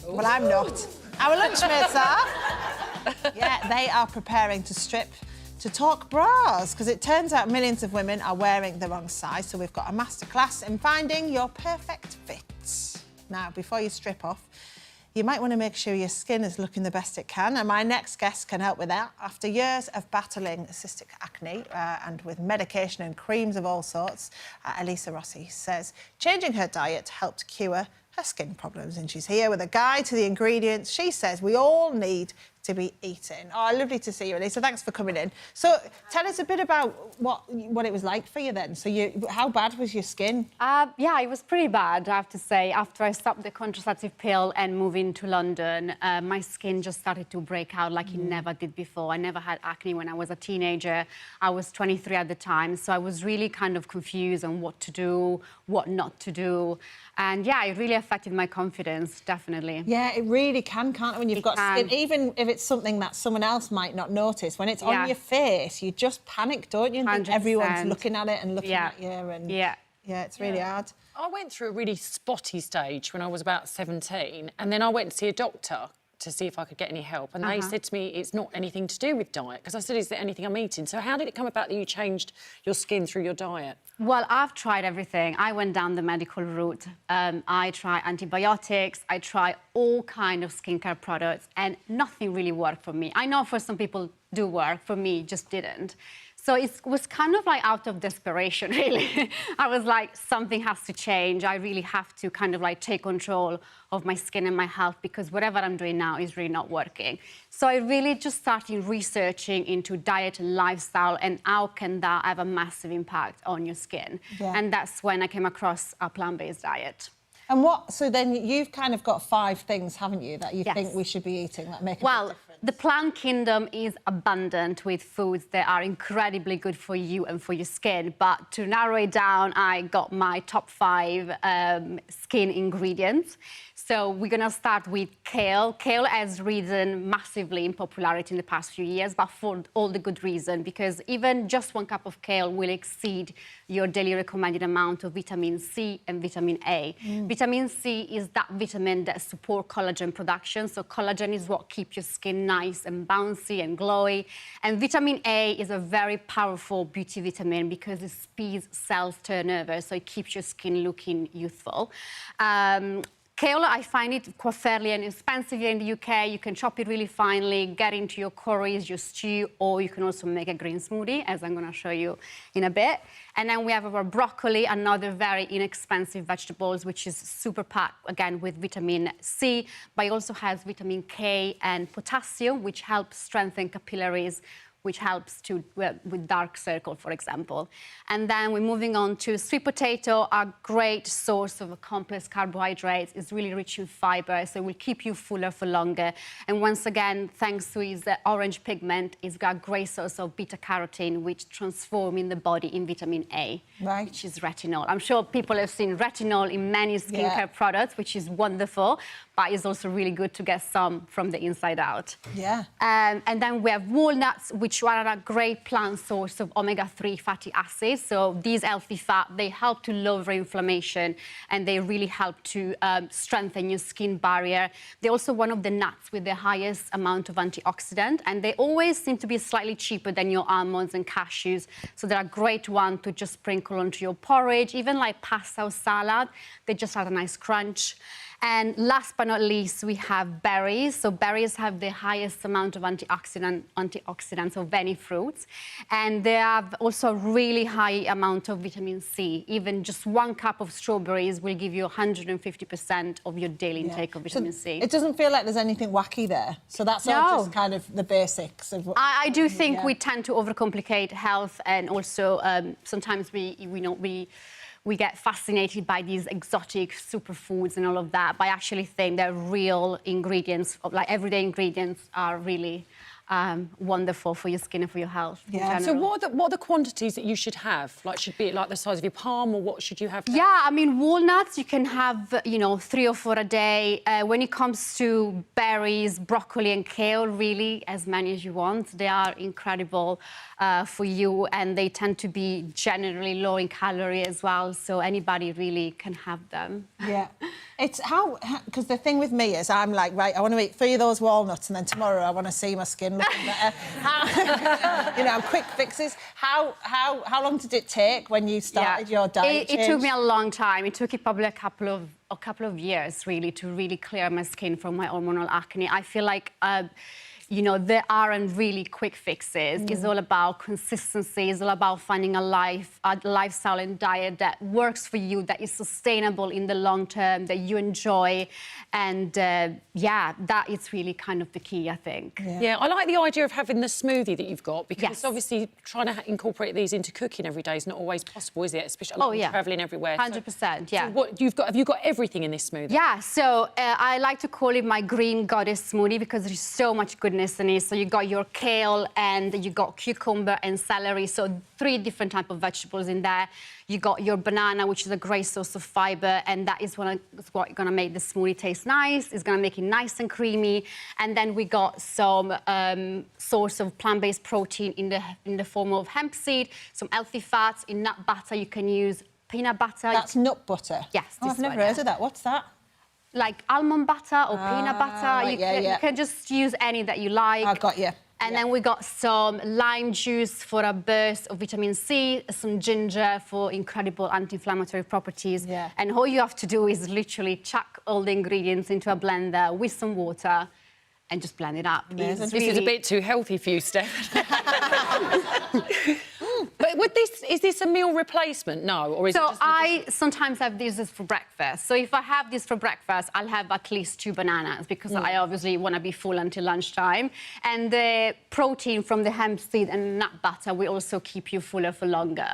Ooh. Well, I'm not. Our lunchmates are. Yeah, they are preparing to strip to talk bras, because it turns out millions of women are wearing the wrong size. So we've got a masterclass in finding your perfect fit. Now, before you strip off, you might want to make sure your skin is looking the best it can, and my next guest can help with that. After years of battling cystic acne and with medication and creams of all sorts, Elisa Rossi says changing her diet helped cure her skin problems, and she's here with a guide to the ingredients she says we all need to be eating. Oh, lovely to see you, Elisa. Thanks for coming in. So tell us a bit about what it was like for you then. So how bad was your skin? Yeah, it was pretty bad, I have to say. After I stopped the contraceptive pill and moving to London, my skin just started to break out like it never did before. I never had acne when I was a teenager. I was 23 at the time, so I was really kind of confused on what to do, what not to do. And yeah, it really affected my confidence, definitely. Yeah, it really can't it, when you've got skin, even if it's something that someone else might not notice. When it's on your face, you just panic, don't you? And think everyone's looking at it and looking at you. And yeah, it's really hard. I went through a really spotty stage when I was about 17, and then I went to see a doctor to see if I could get any help. And they said to me, it's not anything to do with diet. Because I said, is there anything I'm eating? So how did it come about that you changed your skin through your diet? Well, I've tried everything. I went down the medical route. I tried antibiotics. I tried all kind of skincare products, and nothing really worked for me. I know for some people do work. For me, it just didn't. So it was kind of like out of desperation, really. I was like, something has to change. I really have to kind of like take control of my skin and my health, because whatever I'm doing now is really not working. So I really just started researching into diet and lifestyle and how can that have a massive impact on your skin. Yeah. And that's when I came across a plant-based diet. And so then you've kind of got 5 things, haven't you, that you think we should be eating that make a big difference? The plant kingdom is abundant with foods that are incredibly good for you and for your skin. But to narrow it down, I got my top 5 skin ingredients. So we're going to start with kale. Kale has risen massively in popularity in the past few years, but for all the good reason, because even just 1 cup of kale will exceed your daily recommended amount of vitamin C and vitamin A. Vitamin C is that vitamin that supports collagen production. So collagen is what keeps your skin nice and bouncy and glowy. And vitamin A is a very powerful beauty vitamin because it speeds cells turnover, so it keeps your skin looking youthful. Kale, I find it quite fairly inexpensive here in the UK. You can chop it really finely, get into your curries, your stew, or you can also make a green smoothie, as I'm going to show you in a bit. And then we have our broccoli, another very inexpensive vegetables, which is super packed, again, with vitamin C, but it also has vitamin K and potassium, which helps strengthen capillaries, which helps with dark circle, for example. And then we're moving on to sweet potato, a great source of complex carbohydrates. It's really rich in fiber, so it will keep you fuller for longer. And once again, thanks to its orange pigment, it's got a great source of beta-carotene, which transforms in the body in vitamin A, which is retinol. I'm sure people have seen retinol in many skincare products, which is wonderful, but it's also really good to get some from the inside out. Yeah. And then we have walnuts, which are a great plant source of omega-3 fatty acids. So these healthy fat, they help to lower inflammation and they really help to strengthen your skin barrier. They're also one of the nuts with the highest amount of antioxidant, and they always seem to be slightly cheaper than your almonds and cashews. So they're a great one to just sprinkle onto your porridge, even like pasta or salad. They just add a nice crunch. And last but not least, we have berries. So berries have the highest amount of antioxidants of any fruits. And they have also a really high amount of vitamin C. Even just 1 cup of strawberries will give you 150% of your daily intake of vitamin C. It doesn't feel like there's anything wacky there. So that's all just kind of the basics of what I do think we tend to overcomplicate health, and also sometimes we get fascinated by these exotic superfoods and all of that, but I actually think they're real ingredients, like everyday ingredients, are really wonderful for your skin and for your health. Yeah. So what are the quantities that you should have? Like, should be like the size of your palm, or what should you have? Yeah, I mean, walnuts, you can have, 3 or 4 a day. When it comes to berries, broccoli and kale, really, as many as you want. They are incredible for you, and they tend to be generally low in calorie as well, so anybody really can have them. Yeah. It's because the thing with me is I'm like, right, I want to eat 3 of those walnuts and then tomorrow I want to see my skin looking better. Quick fixes. How long did it take when you started your diet change? It took me a long time. It took probably a couple of years, really, to really clear my skin from my hormonal acne. I feel like... there aren't really quick fixes. It's all about consistency. It's all about finding a lifestyle and diet that works for you, that is sustainable in the long term, that you enjoy. And, that is really kind of the key, I think. Yeah, I like the idea of having the smoothie that you've got, because obviously trying to incorporate these into cooking every day is not always possible, is it? Especially travelling everywhere. 100%, yeah. So have you got everything in this smoothie? Yeah, so I like to call it my green goddess smoothie because there's so much goodness in it. So you got your kale and you got cucumber and celery, so 3 different types of vegetables in there. You got your banana, which is a great source of fiber, and that is what's going to make the smoothie taste nice. It's going to make it nice and creamy. And then we got some source of plant-based protein in the form of hemp seed, some healthy fats. In nut butter, you can use peanut butter. That's nut butter? Yes. I've never heard of that. What's that? Like almond butter or peanut butter. You can just use any that you like. I got you. And then we got some lime juice for a burst of vitamin C, some ginger for incredible anti-inflammatory properties. Yeah. And all you have to do is literally chuck all the ingredients into a blender with some water and just blend it up. This is a bit too healthy for you, Steph. But is this a meal replacement? No, or is it so just... I sometimes have this for breakfast. So if I have this for breakfast, I'll have at least 2 bananas because I obviously want to be full until lunchtime. And the protein from the hemp seed and nut butter will also keep you fuller for longer.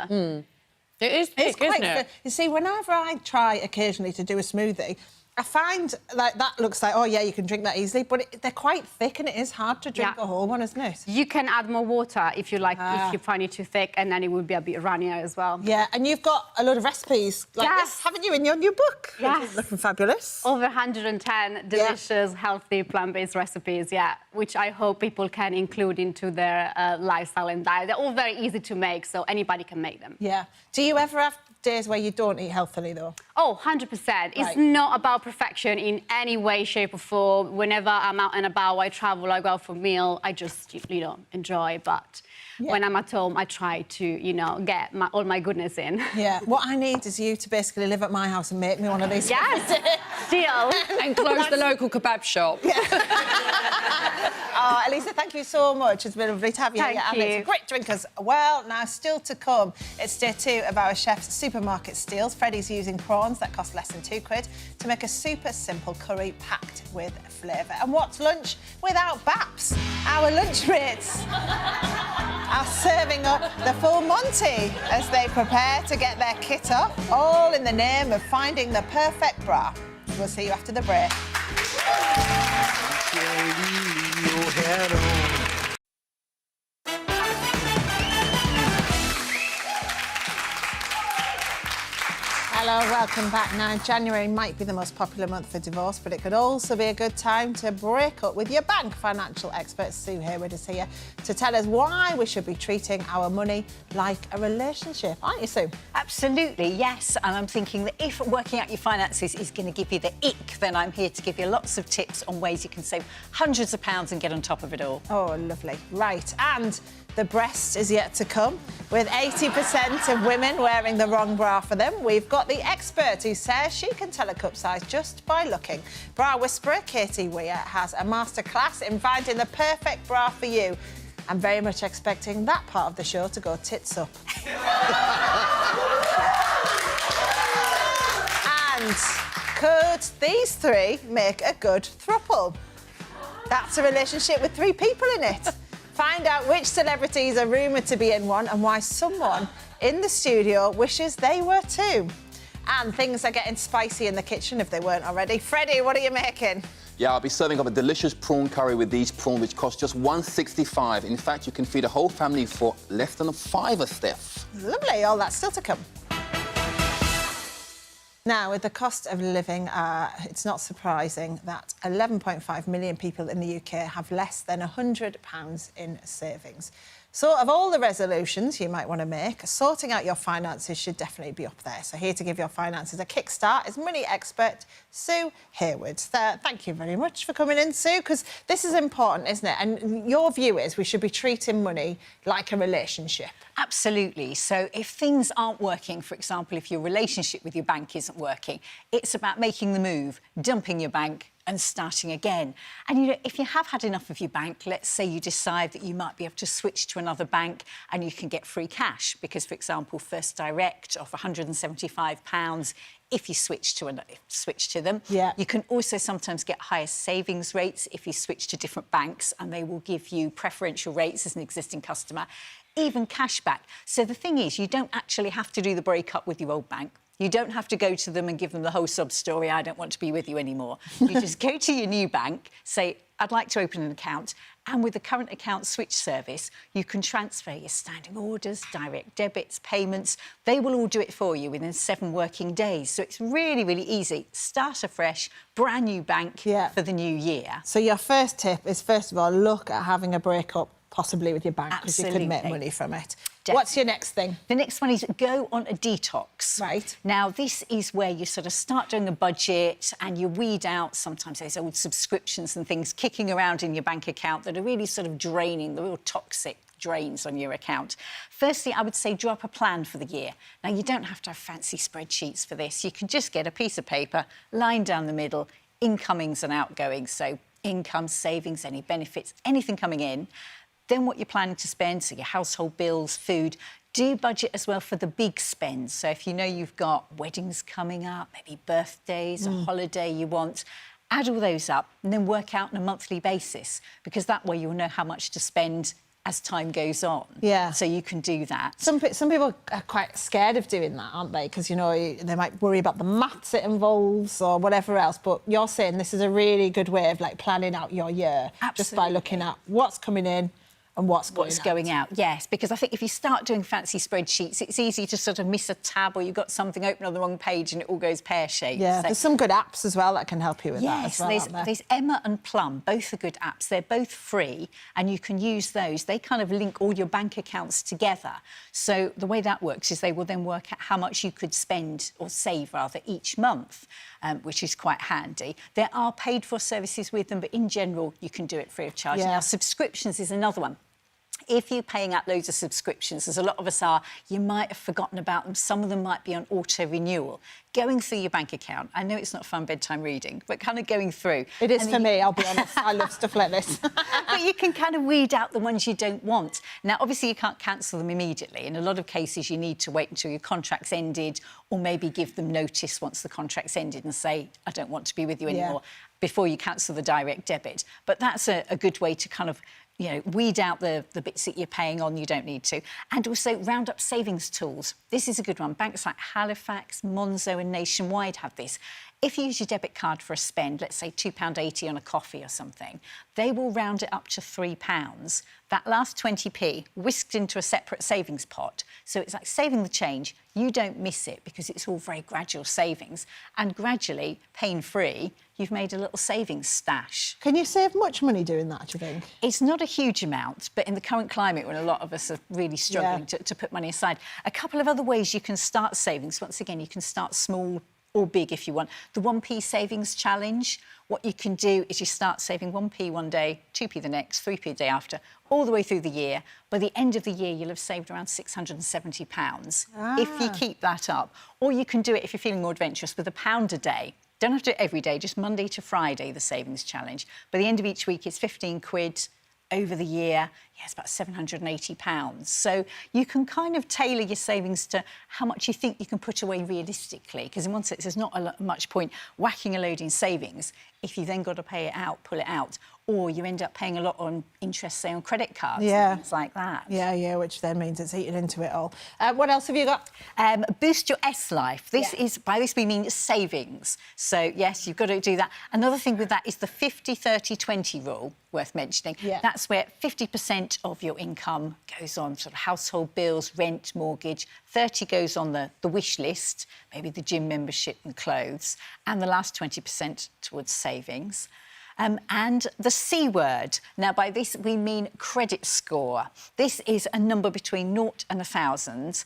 It is thick, isn't it? You see, whenever I try occasionally to do a smoothie, I find like that looks like, oh, yeah, you can drink that easily, but they're quite thick and it is hard to drink a whole one, isn't it? You can add more water if you like, if you find it too thick, and then it will be a bit runnier as well. Yeah, and you've got a lot of recipes like this, haven't you, in your new book? Yes. Looking fabulous. Over 110 delicious, healthy, plant-based recipes, which I hope people can include into their lifestyle and diet. They're all very easy to make, so anybody can make them. Yeah. Do you ever have days where you don't eat healthily, though? Oh, 100%. It's not about perfection in any way, shape or form. Whenever I'm out and about, I travel, I go out for a meal, I just, enjoy. But when I'm at home, I try to, get all my goodness in. Yeah. What I need is you to basically live at my house and make me one of these. Yes, deal. And close the local kebab shop. Oh, Elisa, thank you so much. It's been lovely to have you here. Thank And you. it's great drinkers. Well, now still to come. It's day 2 of our chef's supermarket steals. Freddie's using prawns that cost less than £2 to make a super simple curry packed with flavour. And what's lunch without BAPS? Our lunch rates are serving up the full Monty as they prepare to get their kit up, all in the name of finding the perfect bra. We'll see you after the break. Hello, welcome back. Now, January might be the most popular month for divorce, but it could also be a good time to break up with your bank. Financial expert Sue Hayward is here to tell us why we should be treating our money like a relationship. Aren't you, Sue? Absolutely, yes. And I'm thinking that if working out your finances is going to give you the ick, then I'm here to give you lots of tips on ways you can save hundreds of pounds and get on top of it all. Oh, lovely. Right, and the breast is yet to come. With 80% of women wearing the wrong bra for them, we've got the expert who says she can tell a cup size just by looking. Bra whisperer Katie Weir has a masterclass in finding the perfect bra for you. I'm very much expecting that part of the show to go tits up. And could these 3 make a good throuple? That's a relationship with 3 people in it. Find out which celebrities are rumoured to be in one and why someone in the studio wishes they were too. And things are getting spicy in the kitchen if they weren't already. Freddie, what are you making? Yeah, I'll be serving up a delicious prawn curry with these prawns, which cost just $1.65. In fact, you can feed a whole family for less than £5, Steph. Lovely, all that's still to come. Now, with the cost of living, it's not surprising that 11.5 million people in the UK have less than £100 in savings. So, of all the resolutions you might want to make, sorting out your finances should definitely be up there. So, here to give your finances a kickstart is money expert Sue Hayward. Thank you very much for coming in, Sue, because this is important, isn't it? And your view is we should be treating money like a relationship. Absolutely. So if things aren't working, for example, if your relationship with your bank isn't working, it's about making the move, dumping your bank and starting again. And, if you have had enough of your bank, let's say you decide that you might be able to switch to another bank and you can get free cash because, for example, First Direct offer £175 if you switch to them. Yeah. You can also sometimes get higher savings rates if you switch to different banks and they will give you preferential rates as an existing customer, even cash back. So the thing is, you don't actually have to do the breakup with your old bank. You don't have to go to them and give them the whole sub story, I don't want to be with you anymore. You just go to your new bank, say, I'd like to open an account, and with the current account switch service, you can transfer your standing orders, direct debits, payments. They will all do it for you within 7 working days. So it's really, really easy. Start afresh, brand new bank for the new year. So your first tip is, first of all, look at having a breakup possibly with your bank because you could make money from it. Definitely. What's your next thing? The next one is go on a detox. Right. Now, this is where you sort of start doing a budget and you weed out sometimes those old subscriptions and things kicking around in your bank account that are really sort of draining, the real toxic drains on your account. Firstly, I would say draw up a plan for the year. Now, you don't have to have fancy spreadsheets for this. You can just get a piece of paper, line down the middle, incomings and outgoings, so income, savings, any benefits, anything coming in. Then what you're planning to spend, so your household bills, food, Do budget as well for the big spends. So if you know you've got weddings coming up, maybe birthdays, a holiday you want, add all those up and then work out on a monthly basis, because that way you'll know how much to spend as time goes on. Yeah. So you can do that. Some people are quite scared of doing that, aren't they? Because, you know, they might worry about the maths it involves or whatever else. But you're saying this is a really good way of, like, planning out your year. Absolutely. Just by looking at what's coming in and what's going out. Yes, because I think if you start doing fancy spreadsheets, it's easy to sort of miss a tab or you've got something open on the wrong page and it all goes pear-shaped. Yeah, so, there's some good apps as well that can help you with that as well, aren't there? There's Emma and Plum, both are good apps. They're both free and you can use those. They kind of link all your bank accounts together. So the way that works is they will then work out how much you could spend, or save rather, each month, which is quite handy. There are paid-for services with them, but in general, you can do it free of charge. Yeah. Now, subscriptions is another one. If you're paying out loads of subscriptions, as a lot of us are, you might have forgotten about them. Some of them might be on auto-renewal. Going through your bank account, I know it's not fun bedtime reading, but kind of going through. It is for me, I'll be honest. I love stuff like this. But you can kind of weed out the ones you don't want. Now, obviously, you can't cancel them immediately. In a lot of cases, you need to wait until your contract's ended, or maybe give them notice once the contract's ended and say, I don't want to be with you anymore, before you cancel the direct debit. But that's a good way to kind of, you know, weed out the bits that you're paying on you don't need to. And also round up savings tools. This is a good one. Banks like Halifax, Monzo and Nationwide have this. If you use your debit card for a spend, let's say £2.80 on a coffee or something, they will round it up to £3. That last 20p whisked into a separate savings pot. So it's like saving the change. You don't miss it because it's all very gradual savings. And gradually, pain-free, you've made a little savings stash. Can you save much money doing that, do you think? It's not a huge amount, but in the current climate, when a lot of us are really struggling to put money aside, a couple of other ways you can start savings. Once again, you can start small or big if you want. The 1p savings challenge, what you can do is you start saving 1p one day, 2p the next, 3p the day after, all the way through the year. By the end of the year, you'll have saved around £670 if you keep that up. Or you can do it, if you're feeling more adventurous, with £1 a day. Don't have to do it every day, just Monday to Friday, the savings challenge. By the end of each week, it's 15 quid. Over the year, it's about £780. So you can kind of tailor your savings to how much you think you can put away realistically, because in one sense, there's not much point whacking a load in savings if you then got to pay it out, pull it out, or you end up paying a lot on interest, say, on credit cards and things like that. Yeah, which then means it's eating into it all. What else have you got? Boost your S-Life. This is, by this we mean savings. So, yes, you've got to do that. Another thing with that is the 50-30-20 rule, worth mentioning. That's where 50% of your income goes on sort of household bills, rent, mortgage. 30 goes on the wish list, maybe the gym membership and clothes, and the last 20% towards savings. And the C word. Now, by this, we mean credit score. This is a number between 0 and 1,000,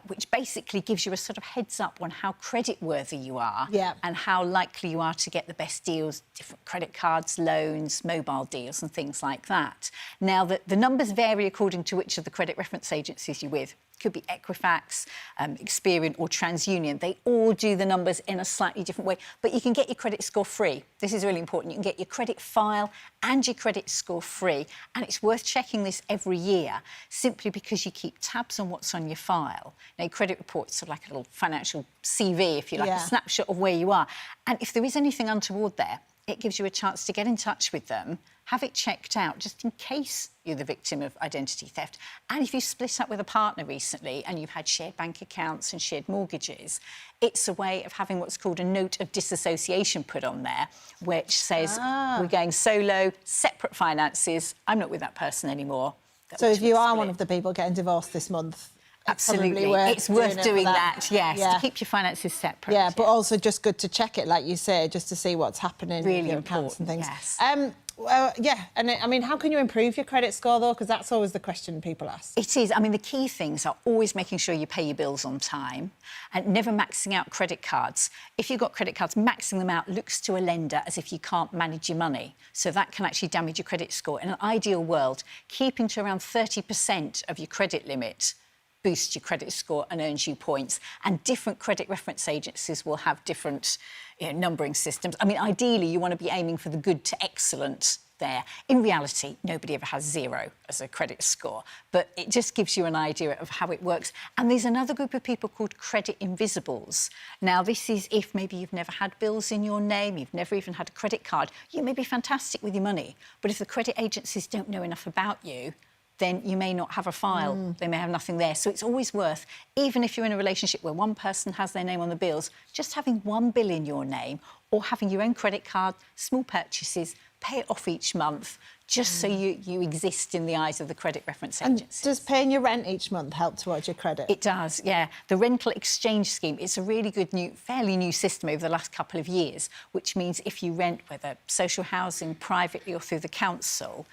which basically gives you a sort of heads up on how credit-worthy you are and how likely you are to get the best deals, different credit cards, loans, mobile deals and things like that. Now, the numbers vary according to which of the credit reference agencies you're with. Could be Equifax, Experian or TransUnion. They all do the numbers in a slightly different way, but you can get your credit score free. This is really important. You can get your credit file and your credit score free, and it's worth checking this every year simply because you keep tabs on what's on your file. Now, your credit report is sort of like a little financial CV, if you like, a snapshot of where you are. And if there is anything untoward there, it gives you a chance to get in touch with them, have it checked out, just in case you're the victim of identity theft. And if you split up with a partner recently and you've had shared bank accounts and shared mortgages, it's a way of having what's called a note of disassociation put on there, which says, we're going solo, separate finances, I'm not with that person anymore. So if you are one of the people getting divorced this month, absolutely, it's worth doing that, yes, to keep your finances separate. Yeah, but also just good to check it, like you say, just to see what's happening really with your accounts and things. Yes. And I mean, how can you improve your credit score, though? Because that's always the question people ask. It is. I mean, the key things are always making sure you pay your bills on time and never maxing out credit cards. If you've got credit cards, maxing them out looks to a lender as if you can't manage your money. So that can actually damage your credit score. In an ideal world, keeping to around 30% of your credit limit boosts your credit score and earns you points. And different credit reference agencies will have different numbering systems. I mean, ideally, you want to be aiming for the good to excellent there. In reality, nobody ever has 0 as a credit score, but it just gives you an idea of how it works. And there's another group of people called credit invisibles. Now, this is if maybe you've never had bills in your name, you've never even had a credit card. You may be fantastic with your money, but if the credit agencies don't know enough about you, then you may not have a file. They may have nothing there. So it's always worth, even if you're in a relationship where one person has their name on the bills, just having one bill in your name or having your own credit card, small purchases, pay it off each month, just so you exist in the eyes of the credit reference agencies. Does paying your rent each month help towards your credit? It does, yeah. The rental exchange scheme, it's a really good, fairly new system over the last couple of years, which means if you rent, whether social housing, privately or through the council,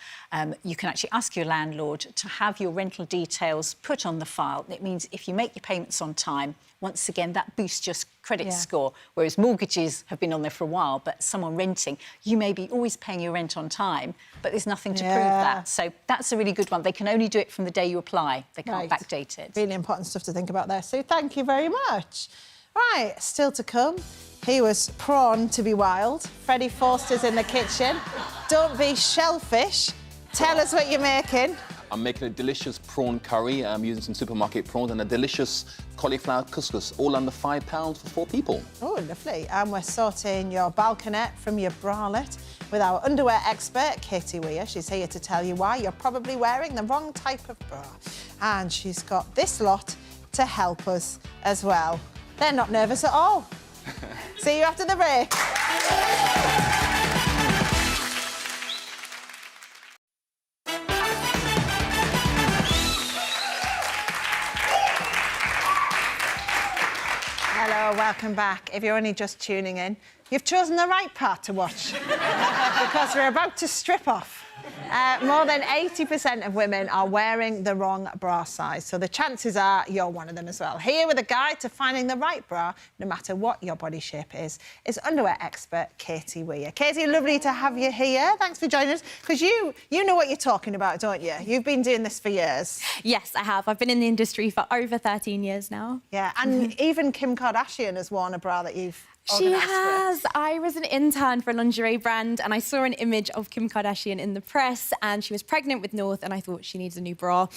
you can actually ask your landlord to have your rental details put on the file. It means if you make your payments on time, once again, that boosts your credit score, whereas mortgages have been on there for a while, but someone renting, you may be always paying your rent on time, but there's nothing to prove that. So that's a really good one. They can only do it from the day you apply. They can't backdate it. Really important stuff to think about there. So thank you very much. Right, still to come. He was prawn to be wild. Freddie Forster's in the kitchen. Don't be shellfish. Tell us what you're making. I'm making a delicious prawn curry. I'm using some supermarket prawns and a delicious cauliflower couscous, all under £5 for 4 people. Oh, lovely. And we're sorting your balconette from your bralette with our underwear expert, Katie Weir. She's here to tell you why you're probably wearing the wrong type of bra. And she's got this lot to help us as well. They're not nervous at all. See you after the break. Hello, welcome back. If you're only just tuning in, you've chosen the right part to watch because we're about to strip off. More than 80% of women are wearing the wrong bra size, so the chances are you're one of them as well. Here with a guide to finding the right bra, no matter what your body shape is underwear expert Katie Weir. Katie, lovely to have you here. Thanks for joining us, because you know what you're talking about, don't you? You've been doing this for years. Yes, I have. I've been in the industry for over 13 years now. Yeah, and even Kim Kardashian has worn a bra that you've She has. I was an intern for a lingerie brand and I saw an image of Kim Kardashian in the press and she was pregnant with North and I thought she needs a new bra.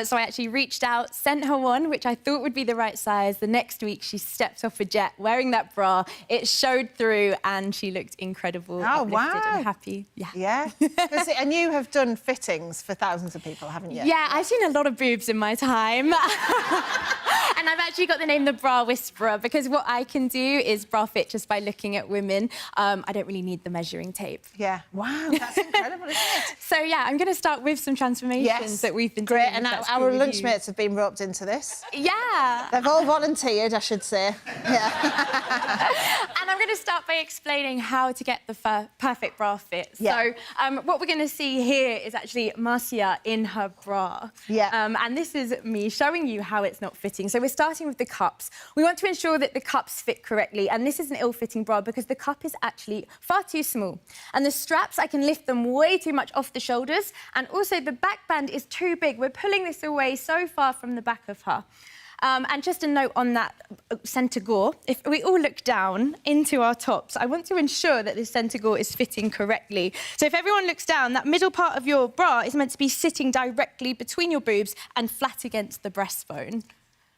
So I actually reached out, sent her one, which I thought would be the right size. The next week, she stepped off a jet wearing that bra. It showed through and she looked incrediul, uplifted and happy. Yeah. And you have done fittings for thousands of people, haven't you? Yeah, I've seen a lot of boobs in my time. And I've actually got the name The Bra Whisperer because what I can do is bra fit just by looking at women. I don't really need the measuring tape. Yeah. Wow, that's incredible, isn't it? So, yeah, I'm going to start with some transformations that we've been doing. Great, and our lunchmates have been roped into this. Yeah. They've all volunteered, I should say. Yeah. And I'm going to start by explaining how to get the perfect bra fit. Yeah. So, what we're going to see here is actually Marcia in her bra. Yeah. And this is me showing you how it's not fitting. So we're starting with the cups. We want to ensure that the cups fit correctly, and this is an ill-fitting bra because the cup is actually far too small. And the straps, I can lift them way too much off the shoulders, and also the back band is too big. We're pulling this away so far from the back of her. And just a note on that centre gore, if we all look down into our tops, I want to ensure that this centre gore is fitting correctly. So if everyone looks down, that middle part of your bra is meant to be sitting directly between your boobs and flat against the breastbone.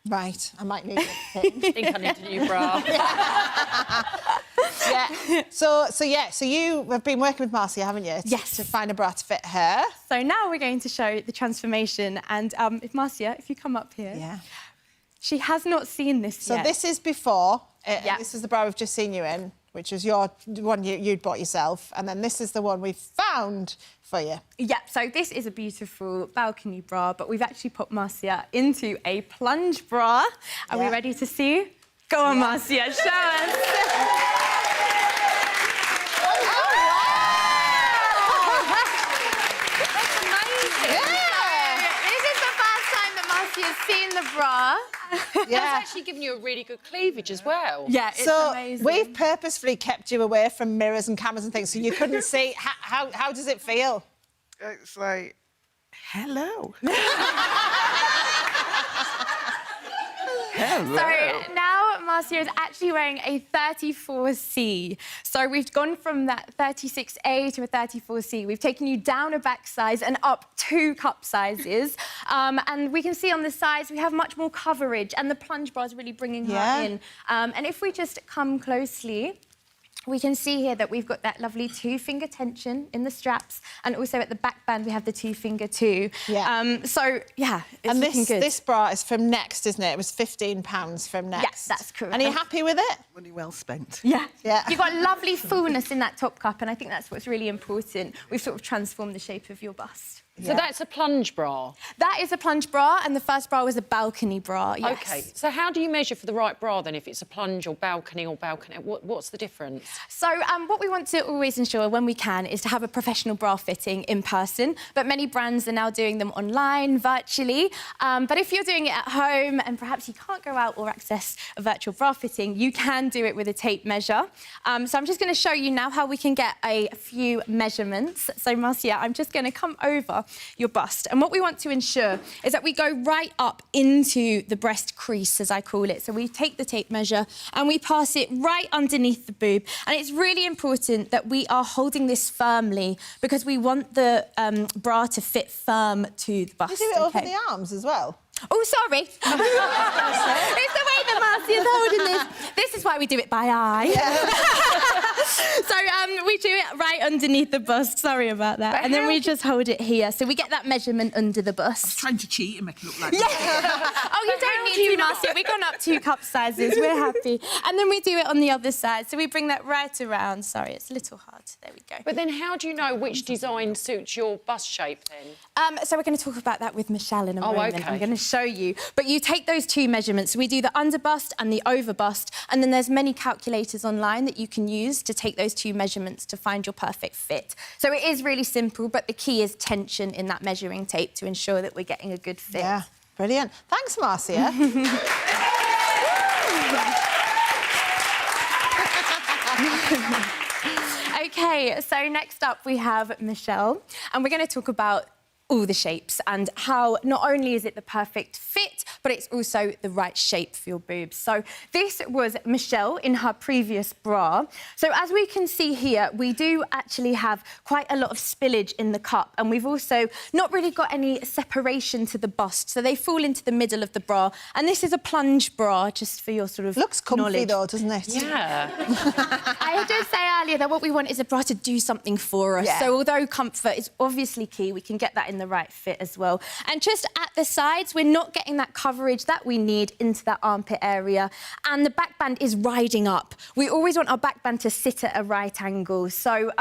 Right, I might need it. I think I need a new bra. Yeah. So you have been working with Marcia, haven't you? Yes. To find a bra to fit her. So now we're going to show the transformation. And if Marcia, if you come up here. Yeah. She has not seen this yet. So this is before. Yeah. This is the bra we've just seen you in, which is the one you'd bought yourself. And then this is the one we've found for you. Yep, so this is a beautiful balcony bra, but we've actually put Marcia into a plunge bra. Are we ready to see? Go on, Marcia, show us. Seen the bra. That's actually given you a really good cleavage as well. Yeah, it's amazing. We've purposefully kept you away from mirrors and cameras and things so you couldn't see. How does it feel? It's like, hello. So now Marcia is actually wearing a 34C. So we've gone from that 36A to a 34C. We've taken you down a back size and up 2 cup sizes. And we can see on the sides we have much more coverage, and the plunge bra is really bringing her in. And if we just come closely, we can see here that we've got that lovely 2-finger tension in the straps, and also at the back band we have the 2-finger too. Yeah. So yeah, it's and looking good. this bra is from Next, isn't it? It was £15 from Next. Yes, that's correct. And are you happy with it? Money well spent. Yeah. Yeah. You've got lovely fullness in that top cup, and I think that's what's really important. We've sort of transformed the shape of your bust. So that's a plunge bra? That is a plunge bra, and the first bra was a balcony bra, yes. OK, so how do you measure for the right bra, then, if it's a plunge or balcony? What's the difference? So what we want to always ensure when we can is to have a professional bra fitting in person, but many brands are now doing them online, virtually. But if you're doing it at home and perhaps you can't go out or access a virtual bra fitting, you can do it with a tape measure. So I'm just going to show you now how we can get a few measurements. So, Marcia, I'm just going to come over your bust. And what we want to ensure is that we go right up into the breast crease, as I call it. So we take the tape measure and we pass it right underneath the boob. And it's really important that we are holding this firmly because we want the bra to fit firm to the bust. You do it over the arms as well? Oh, sorry. It's the way that Marcia's holding this. This is why we do it by eye. Yeah. So we do it right underneath the bust. Sorry about that. But and then we just hold it here. So we get that measurement under the bust. I was trying to cheat and make it look like Oh, you don't need to, Marcia. We've gone up 2 cup sizes. We're happy. And then we do it on the other side. So we bring that right around. Sorry, it's a little hard. There we go. But then how do you know which design suits your bust shape, then? So we're going to talk about that with Michelle in a moment. OK. I'm going to show you. But you take those 2 measurements. We do the under bust and the over bust. And then there's many calculators online that you can use to take those 2 measurements to find your perfect fit. So it is really simple, but the key is tension in that measuring tape to ensure that we're getting a good fit. Yeah, brilliant. Thanks, Marcia. OK, so next up we have Michelle, and we're going to talk about all the shapes and how not only is it the perfect fit, but it's also the right shape for your boobs. So this was Michelle in her previous bra. So as we can see here, we do actually have quite a lot of spillage in the cup, and we've also not really got any separation to the bust, so they fall into the middle of the bra. And this is a plunge bra, just for your sort of Looks comfy knowledge. though, doesn't it? Yeah. I did say earlier that what we want is a bra to do something for us. Yeah. So although comfort is obviously key, we can get that in the right fit as well. And just at the sides, we're not getting that coverage that we need into that armpit area. And the back band is riding up. We always want our back band to sit at a right angle. So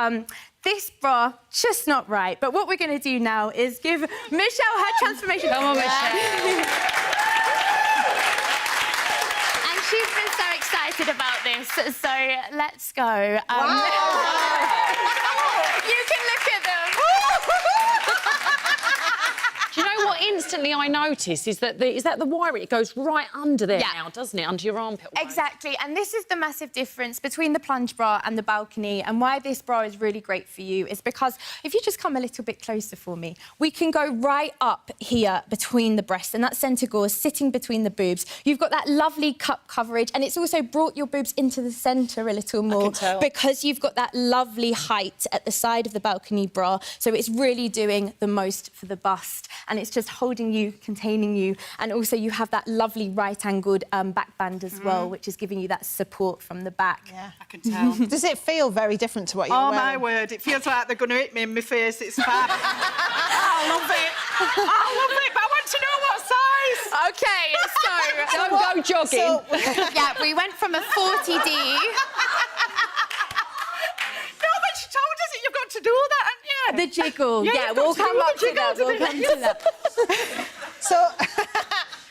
this bra, just not right. But what we're going to do now is give Michelle her transformation. Come on, Michelle. And she's been so excited about this. So let's go. You can look at them. Do you know what instantly I noticed is that the wire, it goes right under there now, doesn't it? Under your armpit. Exactly, and this is the massive difference between the plunge bra and the balcony, and why this bra is really great for you is because if you just come a little bit closer for me, we can go right up here between the breasts, and that centre gauze sitting between the boobs. You've got that lovely cup coverage, and it's also brought your boobs into the centre a little more because you've got that lovely height at the side of the balcony bra, so it's really doing the most for the bust. And it's just holding you, containing you, and also you have that lovely right-angled back band as well, which is giving you that support from the back. Yeah, I can tell. Does it feel very different to what you're wearing? Oh, my word, it feels like they're going to hit me in my face. It's fab. I love it. I love it, but I want to know what size. OK, so... Don't go jogging. Yeah, we went from a 40D... No, but she told us that you've got to do that, haven't you? The jiggle. Yeah, Yeah, we'll come up to that. We'll come to that.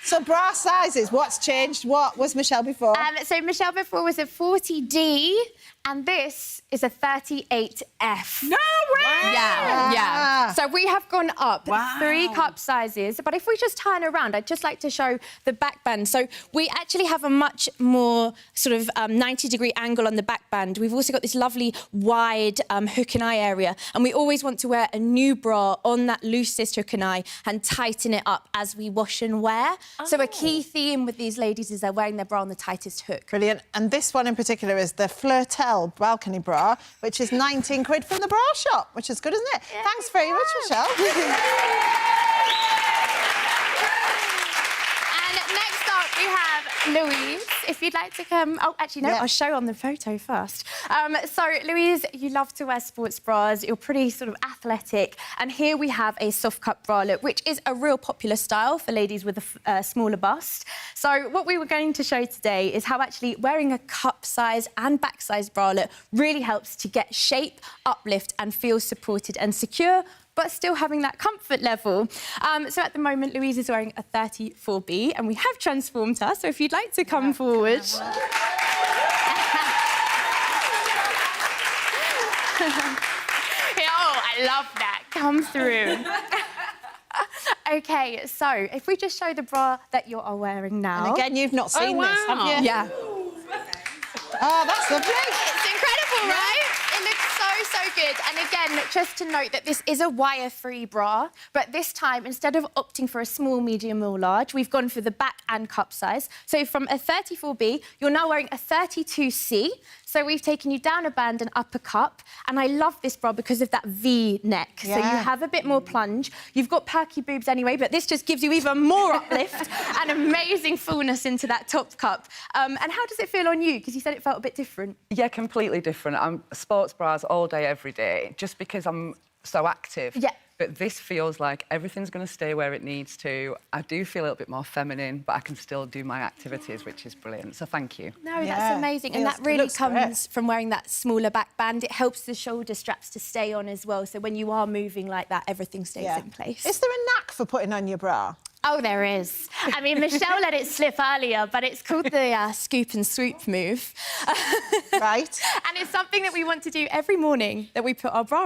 So bra sizes, what's changed? What was Michelle before? So Michelle before was a 40D, And this is a 38F. No way! Yeah. So we have gone up 3 cup sizes. But if we just turn around, I'd just like to show the back band. So we actually have a much more sort of 90-degree angle on the back band. We've also got this lovely wide hook and eye area. And we always want to wear a new bra on that loosest hook and eye and tighten it up as we wash and wear. So a key theme with these ladies is they're wearing their bra on the tightest hook. Brilliant. And this one in particular is the Flirtel balcony bra, which is 19 quid from the bra shop, which is good, isn't it? Yeah, thanks very much, Michelle. And next up, we have Louise. If you'd like to come... Oh, actually, no, I'll show on the photo first. So, Louise, you love to wear sports bras. You're pretty sort of athletic. And here we have a soft cup bralette, which is a real popular style for ladies with a smaller bust. So what we were going to show today is how actually wearing a cup size and back size bralette really helps to get shape, uplift and feel supported and secure, but still having that comfort level. So at the moment, Louise is wearing a 34B, and we have transformed her, so if you'd like to come forward. Oh, I love that. Come through. OK, so if we just show the bra that you are wearing now. And again, you've not seen this, have you? Yeah. Oh, that's lovely. It's incredible, right? It looks so good. And again, just to note that this is a wire-free bra, but this time, instead of opting for a small, medium or large, we've gone for the back and cup size. So from a 34B, you're now wearing a 32C. So we've taken you down a band and up a cup. And I love this bra because of that V neck. So you have a bit more plunge. You've got perky boobs anyway, but this just gives you even more uplift and amazing fullness into that top cup. And how does it feel on you? Because you said it felt a bit different. Yeah, completely different. I'm sports bras all day, every day, just because I'm so active. Yeah. But this feels like everything's going to stay where it needs to. I do feel a little bit more feminine, but I can still do my activities, which is brilliant. So thank you. No, that's amazing. And that really comes from wearing that smaller back band. It helps the shoulder straps to stay on as well. So when you are moving like that, everything stays in place. Is there a knack for putting on your bra? Oh, there is. I mean, Michelle let it slip earlier, but it's called the scoop and swoop move. Right. And it's something that we want to do every morning that we put our bra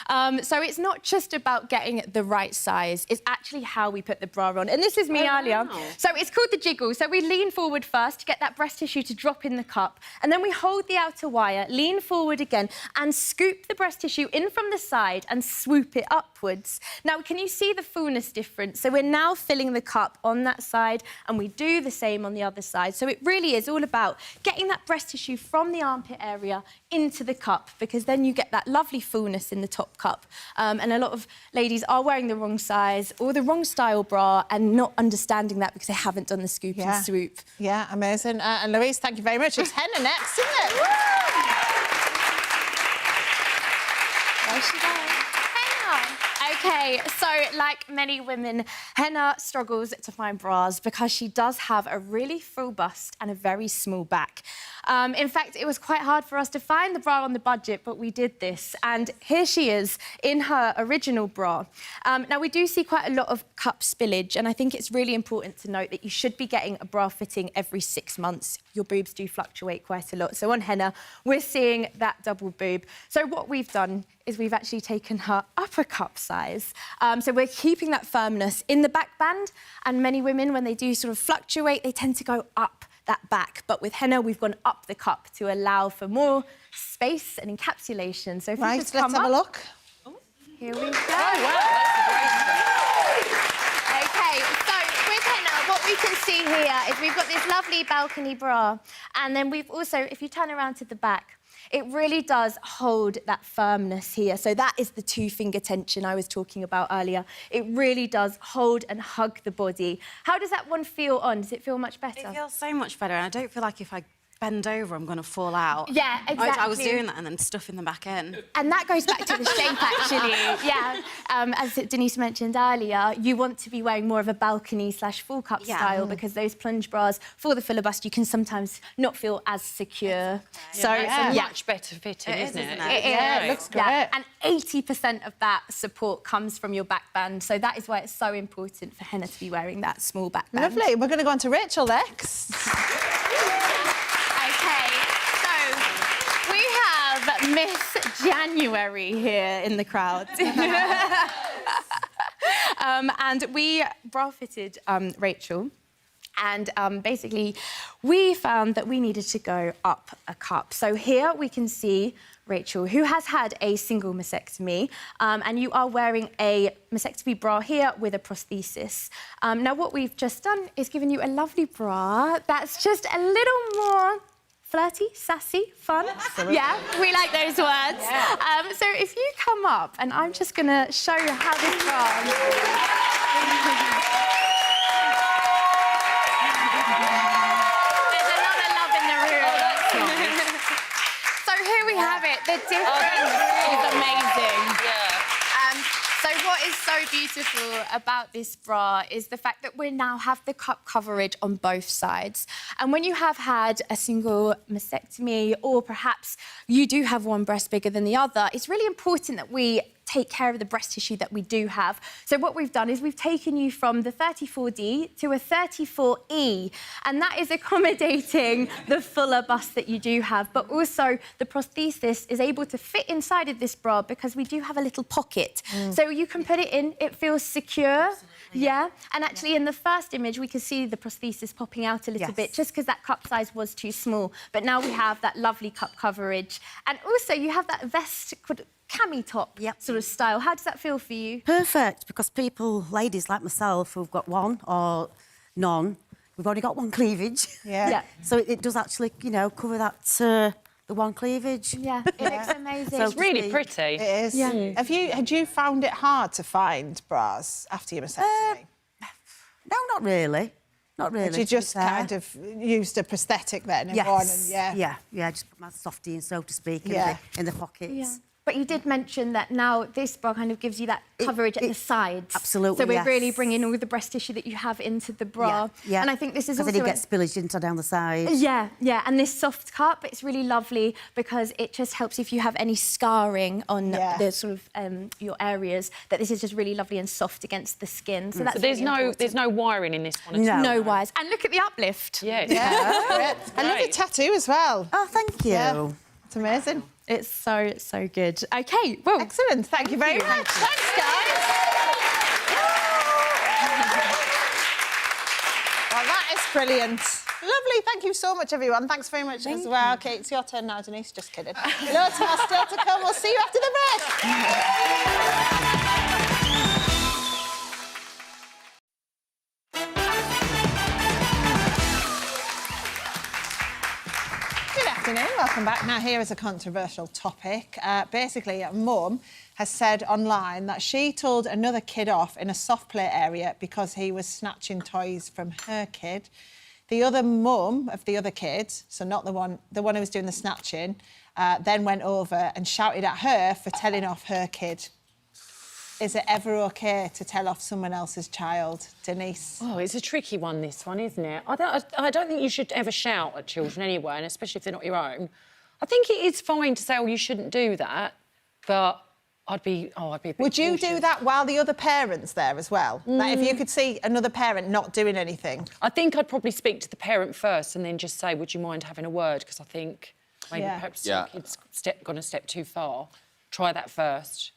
on. So it's not just about getting the right size, it's actually how we put the bra on. And this is me earlier. Wow. So it's called the jiggle. So we lean forward first to get that breast tissue to drop in the cup. And then we hold the outer wire, lean forward again, and scoop the breast tissue in from the side and swoop it upwards. Now, can you see the fullness difference? So we're now filling the cup on that side, and we do the same on the other side. So it really is all about getting that breast tissue from the armpit area into the cup, because then you get that lovely fullness in the top cup. And a lot of ladies are wearing the wrong size or the wrong style bra and not understanding that because they haven't done the scoop and swoop. Yeah, amazing. And Louise, thank you very much. It's Henna next, isn't it? There she goes. OK, so like many women, Henna struggles to find bras because she does have a really full bust and a very small back. In fact, it was quite hard for us to find the bra on the budget, but we did this. And here she is in her original bra. Now, we do see quite a lot of cup spillage, and I think it's really important to note that you should be getting a bra fitting every 6 months. Your boobs do fluctuate quite a lot. So on Henna, we're seeing that double boob. So what we've done is we've actually taken her upper cup size. So we're keeping that firmness in the back band, and many women, when they do sort of fluctuate, they tend to go up that back. But with Henna, we've gone up the cup to allow for more space and encapsulation. So if you just come let's have a look. Here we go. Oh, wow. OK, so with Henna, what we can see here is we've got this lovely balcony bra. And then we've also, if you turn around to the back, it really does hold that firmness here. So that is the 2-finger tension I was talking about earlier. It really does hold and hug the body. How does that one feel on? Does it feel much better? It feels so much better, and I don't feel like if I bend over, I'm going to fall out. Yeah, exactly. I was doing that and then stuffing them back in. And that goes back to the shape, actually. Yeah. As Denise mentioned earlier, you want to be wearing more of a balcony/full cup style because those plunge bras for the fuller bust, you can sometimes not feel as secure. So it's a much better fitting, isn't it? It looks great. Yeah. And 80% of that support comes from your back band. So that is why it's so important for Henna to be wearing that small back band. Lovely. We're going to go on to Rachel next. OK, so we Miss January here in the crowd. And we bra fitted Rachel. And basically, we found that we needed to go up a cup. So here we can see Rachel, who has had a single mastectomy, and you are wearing a mastectomy bra here with a prosthesis. Now, what we've just done is given you a lovely bra that's just a little more flirty, sassy, fun. Absolutely. Yeah, we like those words. Yeah. So if you come up, and I'm just going to show you how this bra... Here we have it. The difference is amazing. So what is so beautiful about this bra is the fact that we now have the cup coverage on both sides. And when you have had a single mastectomy, or perhaps you do have one breast bigger than the other, it's really important that we take care of the breast tissue that we do have. So what we've done is we've taken you from the 34D to a 34E, and that is accommodating the fuller bust that you do have, but also the prosthesis is able to fit inside of this bra because we do have a little pocket. So you can put it in, it feels secure. Yeah, and actually in the first image we could see the prosthesis popping out a little bit just because that cup size was too small, but now we have that lovely cup coverage. And also you have that vest cami top sort of style. How does that feel for you? Perfect, because people, ladies like myself, who've got one or none, we've only got one cleavage. Yeah. So it does actually, you know, cover that, the one cleavage. Yeah, it looks amazing. It's really pretty. It is. Yeah. Had you found it hard to find bras after your mastectomy? No, not really. Not really. Had you just kind of used a prosthetic then? And one and, yeah, just put my softie in, so to speak, in the pockets. Yeah. But you did mention that now this bra kind of gives you that coverage at the sides. Absolutely, So we're really bringing all the breast tissue that you have into the bra. Yeah. And I think this is also... Because then it gets spillage into down the side. Yeah, yeah. And this soft cup, it's really lovely because it just helps if you have any scarring on the sort of your areas, that this is just really lovely and soft against the skin. So that's there's really there's no wiring in this one at all. No wires. And look at the uplift. Yeah, I love the tattoo as well. Oh, thank you. Yeah. It's amazing. It's so good. OK, well... Excellent. Thank you very much. Thanks, guys. Well, that is brilliant. Lovely. Thank you so much, everyone. Thanks very much as well. OK, it's your turn now, Denise. Just kidding. Loads more still to come. We'll see you after the break. Welcome back. Now, here is a controversial topic. Basically, a mum has said online that she told another kid off in a soft play area because he was snatching toys from her kid. The other mum of the other kid, so not the one who was doing the snatching, then went over and shouted at her for telling off her kid. Is it ever OK to tell off someone else's child, Denise? Oh, it's a tricky one, this one, isn't it? I don't think you should ever shout at children anyway, and especially if they're not your own. I think it is fine to say, oh, you shouldn't do that, but I'd be a bit Would you cautious. do that while the other parent's there as well? Like, if you could see another parent not doing anything? I think I'd probably speak to the parent first and then just say, would you mind having a word? Because I think maybe perhaps your kid's gone a step too far. Try that first.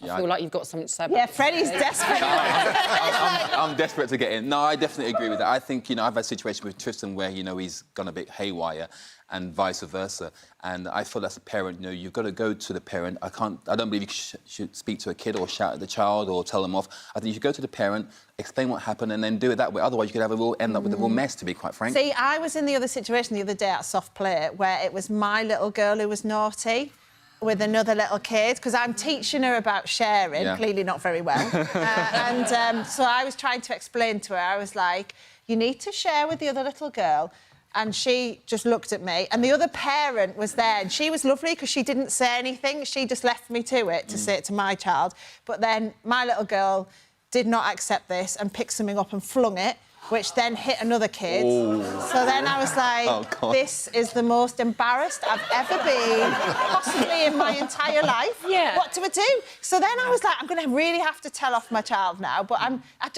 I feel like you've got something to say about Yeah, Freddie's desperate. I'm desperate to get in. No, I definitely agree with that. I think, I've had a situation with Tristan where, he's gone a bit haywire and vice versa. And I feel as a parent, you've got to go to the parent. I don't believe you should speak to a kid or shout at the child or tell them off. I think you should go to the parent, explain what happened and then do it that way. Otherwise, you could end up with a real mess, to be quite frank. See, I was in the other situation the other day at Soft Play where it was my little girl who was naughty with another little kid, because I'm teaching her about sharing, clearly not very well. So I was trying to explain to her, I was like, you need to share with the other little girl. And she just looked at me, and the other parent was there, and she was lovely because she didn't say anything. She just left me to it, to say it to my child. But then my little girl did not accept this and picked something up and flung it. which then hit another kid. Oh. So then I was like, Oh, God. this is the most embarrassed I've ever been, possibly in my entire life. Yeah. What do I do? So then I was like, I'm going to really have to tell off my child now, but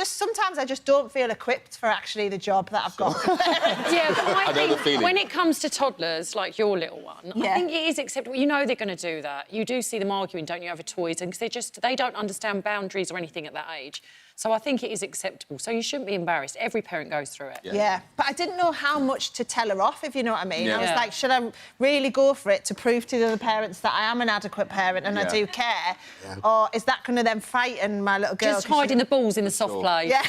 sometimes I just don't feel equipped for actually the job that I've got. Yeah, but I know the think feeling. when it comes to toddlers, like your little one, I think it is acceptable. You know they're going to do that. You do see them arguing, don't you, over toys, and they don't understand boundaries or anything at that age. So I think it is acceptable. So you shouldn't be embarrassed. Every parent goes through it. Yeah, but I didn't know how much to tell her off, if you know what I mean. Yeah. I was like, should I really go for it to prove to the other parents that I am an adequate parent and I do care? Yeah. Or is that going to then frighten my little girl? Just hiding the balls in the soft play. Yeah.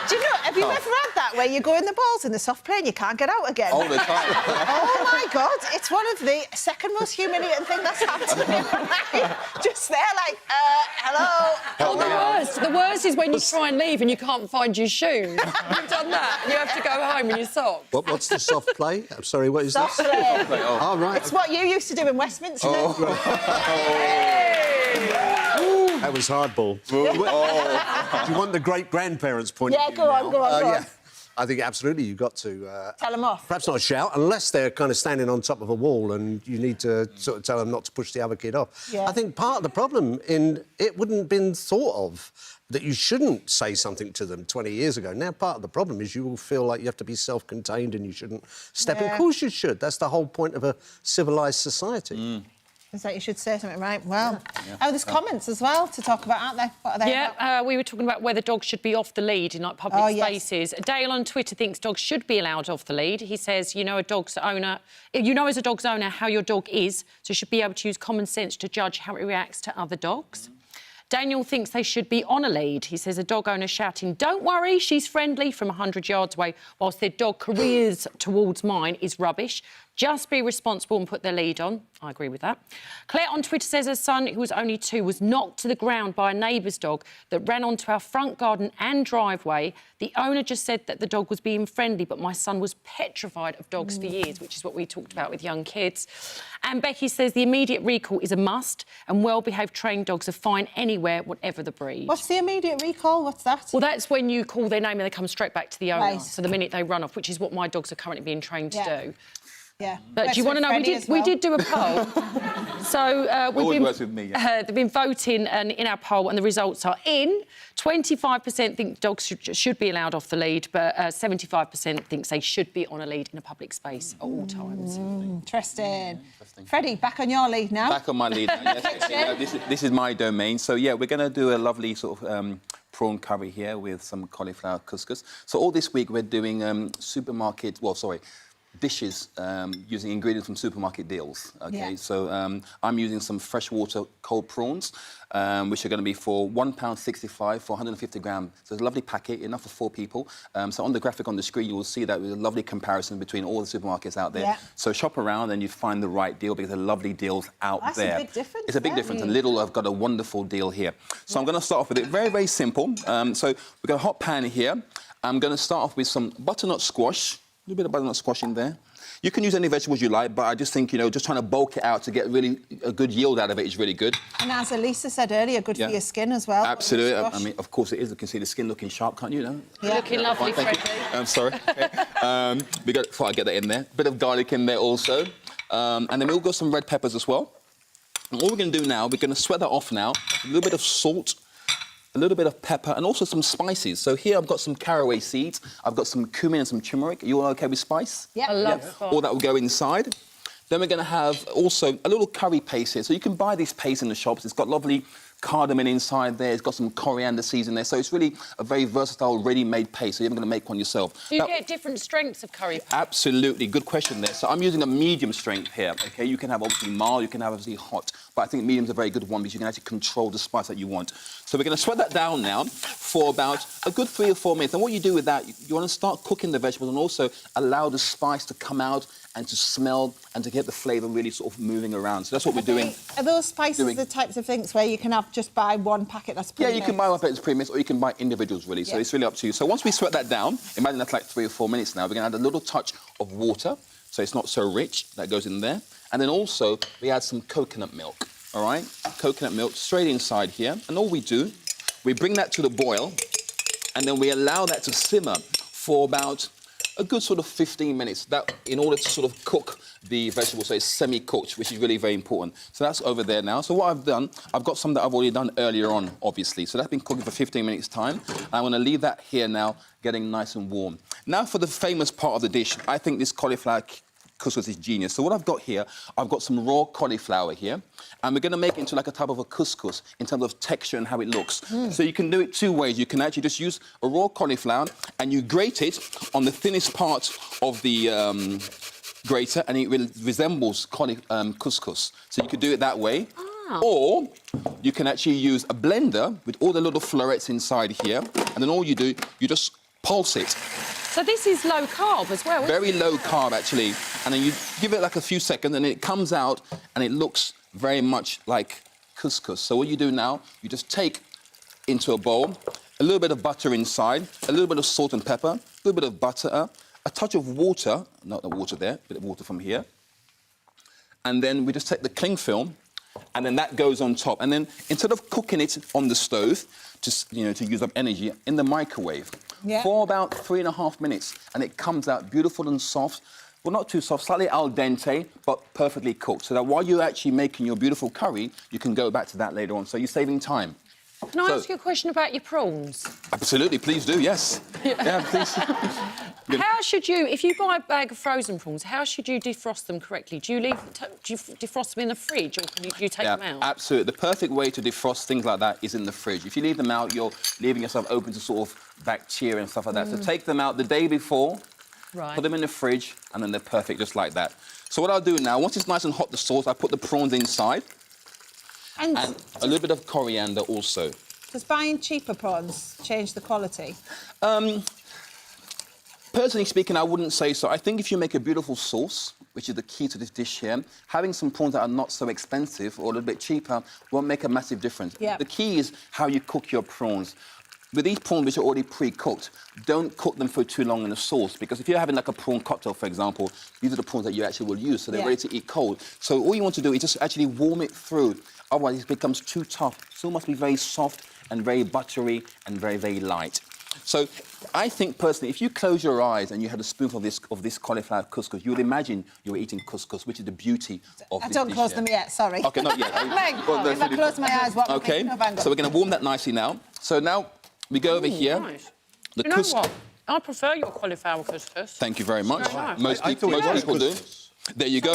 Do you know, have you ever had that where you go in the balls in the soft play and you can't get out again? All the time. Oh, my God. It's one of the second most humiliating thing that's happened to me in my life. Just there, like, hello. The worst is when you try and leave and you can't find your shoes. You've done that. You have to go home in your socks. What's the soft play? I'm sorry, what is Soft this? play. Oh, right. It's what you used to do in Westminster. That was hardball. Do you want the great-grandparents' point of view Go on, now? go on. Yeah. I think absolutely you've got to... Tell them off. Perhaps not shout, unless they're kind of standing on top of a wall and you need to sort of tell them not to push the other kid off. Yeah. I think part of the problem it wouldn't have been thought of that you shouldn't say something to them 20 years ago. Now, part of the problem is you will feel like you have to be self-contained and you shouldn't step in. Of course you should. That's the whole point of a civilised society. Is that you should say something, right? Well, there's comments as well to talk about, aren't there? What are they about? We were talking about whether dogs should be off the lead in like public spaces. Dale on Twitter thinks dogs should be allowed off the lead. He says, as a dog's owner how your dog is, so you should be able to use common sense to judge how it reacts to other dogs. Daniel thinks they should be on a lead. He says a dog owner shouting, "Don't worry, she's friendly," from 100 yards away, whilst their dog careers towards mine is rubbish. Just be responsible and put their lead on. I agree with that. Claire on Twitter says her son, who was only 2, was knocked to the ground by a neighbour's dog that ran onto our front garden and driveway. The owner just said that the dog was being friendly, but my son was petrified of dogs for years, which is what we talked about with young kids. And Becky says the immediate recall is a must, and well-behaved trained dogs are fine anywhere, whatever the breed. What's the immediate recall? What's that? Well, that's when you call their name and they come straight back to the owner. Right. So the minute they run off, which is what my dogs are currently being trained to do. Yeah. But do you want to know? We did do a poll. So they've been voting in our poll, and the results are in. 25% think dogs should be allowed off the lead, but 75% thinks they should be on a lead in a public space at all times. Interesting. Freddie, back on your lead now. Back on my lead now, yes. This is my domain. So, we're going to do a lovely sort of prawn curry here with some cauliflower couscous. So all this week we're doing dishes using ingredients from supermarket deals. Okay, so I'm using some freshwater cold prawns, which are going to be for £1.65 for 150 grams. So it's a lovely packet, enough for 4 people. So on the graphic on the screen, you will see that with a lovely comparison between all the supermarkets out there. So shop around and you find the right deal because there are lovely deals out there. That's a big difference. It's a big difference. And Lidl have got a wonderful deal here. So I'm going to start off with it very, very simple. So we've got a hot pan here. I'm going to start off with some butternut squash. A little bit of butternut squash in there. You can use any vegetables you like, but I just think, just trying to bulk it out to get really a good yield out of it is really good. And as Elisa said earlier, good for your skin as well. Absolutely. I mean, of course it is. You can see the skin looking sharp, can't you? Yeah. Looking lovely, Freddie. I'm sorry. Okay. Before I get that in there, a bit of garlic in there also. And then we'll got some red peppers as well. And all we're going to do now, we're going to sweat that off now. A little bit of salt, a little bit of pepper, and also some spices. So here I've got some caraway seeds, I've got some cumin and some turmeric. Are you all OK with spice? Yeah. I love spice. All that will go inside. Then we're going to have also a little curry paste here. So you can buy this paste in the shops. It's got lovely cardamom inside there. It's got some coriander seeds in there. So it's really a very versatile, ready-made paste. So you're going to make one yourself. Do you get different strengths of curry paste? Absolutely. Good question there. So I'm using a medium strength here, OK? You can have obviously mild, you can have obviously hot. But I think medium's a very good one because you can actually control the spice that you want. So we're going to sweat that down now for about a good 3 or 4 minutes. And what you do with that, you want to start cooking the vegetables and also allow the spice to come out and to smell and to get the flavour really sort of moving around. So that's what we're doing. Are those spices the types of things where you can have just buy one packet that's pre-mixed? Yeah, you can buy one packet that's pre-mixed or you can buy individuals, really. So it's really up to you. So once we sweat that down, imagine that's like 3 or 4 minutes now, we're going to add a little touch of water so it's not so rich. That goes in there. And then also we add some coconut milk, all right? Coconut milk straight inside here. And all we do, we bring that to the boil. and then we allow that to simmer for about a good sort of 15 minutes, that in order to sort of cook the vegetable, so it's semi-cooked, which is really very important. So that's over there now. So what I've done, I've got some that I've already done earlier on, obviously. So that's been cooking for 15 minutes time. And I'm gonna leave that here now, getting nice and warm. Now for the famous part of the dish, I think this cauliflower couscous is genius. So what I've got here, I've got some raw cauliflower here, and we're going to make it into like a type of a couscous in terms of texture and how it looks. So you can do it two ways. You can actually just use a raw cauliflower and you grate it on the thinnest part of the grater, and it resembles couscous. So you could do it that way. Or you can actually use a blender with all the little florets inside here, and then all you do, you just pulse it. So this is low carb as well, isn't Very it? low carb, actually. And then you give it like a few seconds, and it comes out, and it looks very much like couscous. So what you do now, you just take into a bowl a little bit of butter inside, a little bit of salt and pepper, a little bit of butter, a touch of water, not the water there, a bit of water from here. And then we just take the cling film, and then that goes on top. And then instead of cooking it on the stove, just, you know, to use up energy, in the microwave for about 3.5 minutes, and it comes out beautiful and soft. Well, not too soft, slightly al dente, but perfectly cooked. So that while you're actually making your beautiful curry, you can go back to that later on. So you're saving time. Can I ask you a question about your prawns? Absolutely, please do, yes. Yeah, please. How should you, if you buy a bag of frozen prawns, how should you defrost them correctly? Do you defrost them in the fridge, or can you take them out? Absolutely. The perfect way to defrost things like that is in the fridge. If you leave them out, you're leaving yourself open to sort of bacteria and stuff like that. So take them out the day before, put them in the fridge, and then they're perfect just like that. So what I'll do now, once it's nice and hot, the sauce, I put the prawns inside. And a little bit of coriander also. Does buying cheaper prawns change the quality? Personally speaking, I wouldn't say so. I think if you make a beautiful sauce, which is the key to this dish here, having some prawns that are not so expensive or a little bit cheaper won't make a massive difference. The key is how you cook your prawns. With these prawns which are already pre-cooked, don't cook them for too long in the sauce, because if you're having like a prawn cocktail, for example, these are the prawns that you actually will use, so they're ready to eat cold. So all you want to do is just actually warm it through. Otherwise, it becomes too tough. So it must be very soft and very buttery and very, very light. So I think, personally, if you close your eyes and you had a spoonful of this cauliflower couscous, you would imagine you were eating couscous, which is the beauty of this dish. I don't close them yet, sorry. OK, not yet. Well, if I close my eyes, what OK, so we're going to warm that nicely now. So now we go over here. Nice. You know what? I prefer your cauliflower couscous. Thank you very much. Nice. Most people do. There you go.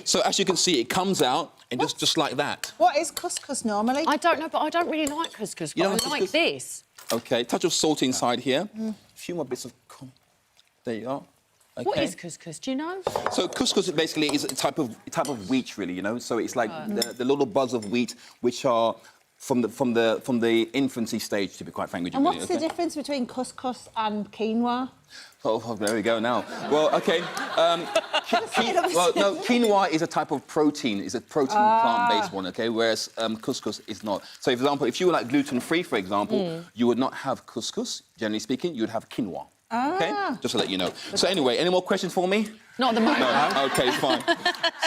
So as you can see, it comes out and just like that. What is couscous normally? I don't know, but I don't really like couscous, but I like this. OK, touch of salt inside here. A few more bits of... There you are. Okay. What is couscous, do you know? So couscous basically is a type of wheat, really, you know? So it's like the little buds of wheat which are from the infancy stage, to be quite frank with you. And what's the difference between couscous and quinoa? Oh, there we go now. Well, OK. Quinoa is a type of protein. It's a protein plant-based one, OK? Whereas couscous is not. So, for example, if you were like gluten-free, for example, you would not have couscous. Generally speaking, you would have quinoa. OK? Just to let you know. So anyway, any more questions for me? Not at the moment. No? OK, fine.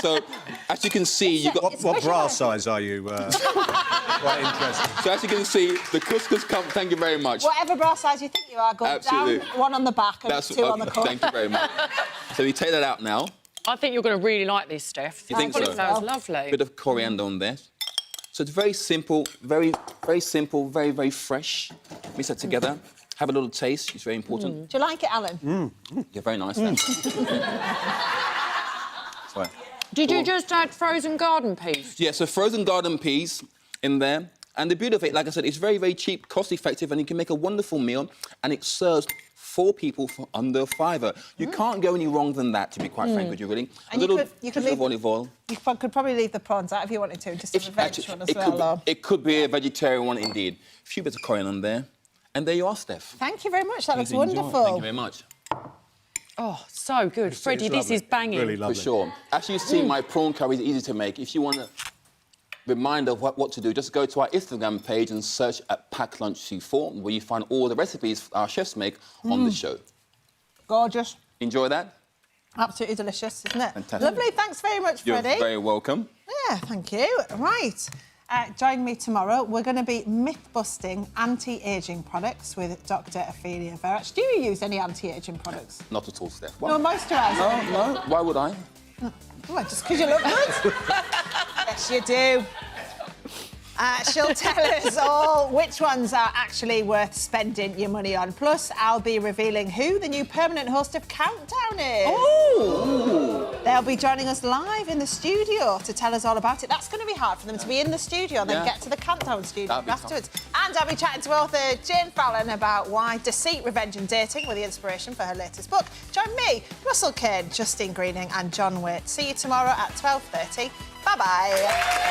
So, as you can see, you've got... What bra size are you? Quite interesting. So, as you can see, the couscous comes... Thank you very much. Whatever bra size you think you are, go down, one on the back and two on the cup. Thank you very much. So we take that out now. I think you're going to really like this, Steph. You think so? Sounds lovely. Bit of coriander on there. So it's very simple, very, very simple, very, very fresh. Mix that together. Have a little taste. It's very important. Do you like it, Alan? Yeah, very nice. Then. Sorry. Did you just add frozen garden peas? Yeah, so frozen garden peas in there. And the beauty of it, like I said, it's very, very cheap, cost-effective, and you can make a wonderful meal, and it serves 4 people for under a £5. You can't go any wrong than that, to be quite frank with you, really. And you could leave olive oil. You could probably leave the prawns out if you wanted to, just as a veg one as well. It could be a vegetarian one, indeed. A few bits of coriander on there. And there you are, Steph. Thank you very much. That looks Please enjoy. wonderful. Thank you very much. Oh, so good. Freddie, this is banging. Really lovely. For sure. As you see, my prawn curry is easy to make. If you want a reminder of what to do, just go to our Instagram page and search at Pack Lunch C4, where you find all the recipes our chefs make on the show. Gorgeous. Enjoy that? Absolutely delicious, isn't it? Fantastic. Lovely. Thanks very much, Freddie. You're very welcome. Yeah, thank you. Right. Join me tomorrow. We're going to be myth-busting anti-ageing products with Dr. Ophelia Verach. Do you use any anti-ageing products? Not at all, Steph. No moisturiser? No. Why would I? Well, just because you look good. Yes, you do. She'll tell us all which ones are actually worth spending your money on. Plus, I'll be revealing who the new permanent host of Countdown is. Oh! They'll be joining us live in the studio to tell us all about it. That's going to be hard for them to be in the studio and then get to the Countdown studio afterwards. And I'll be chatting to author Jane Fallon about why deceit, revenge and dating were the inspiration for her latest book. Join me, Russell Kane, Justine Greening and John Waite. See you tomorrow at 12:30. Bye-bye.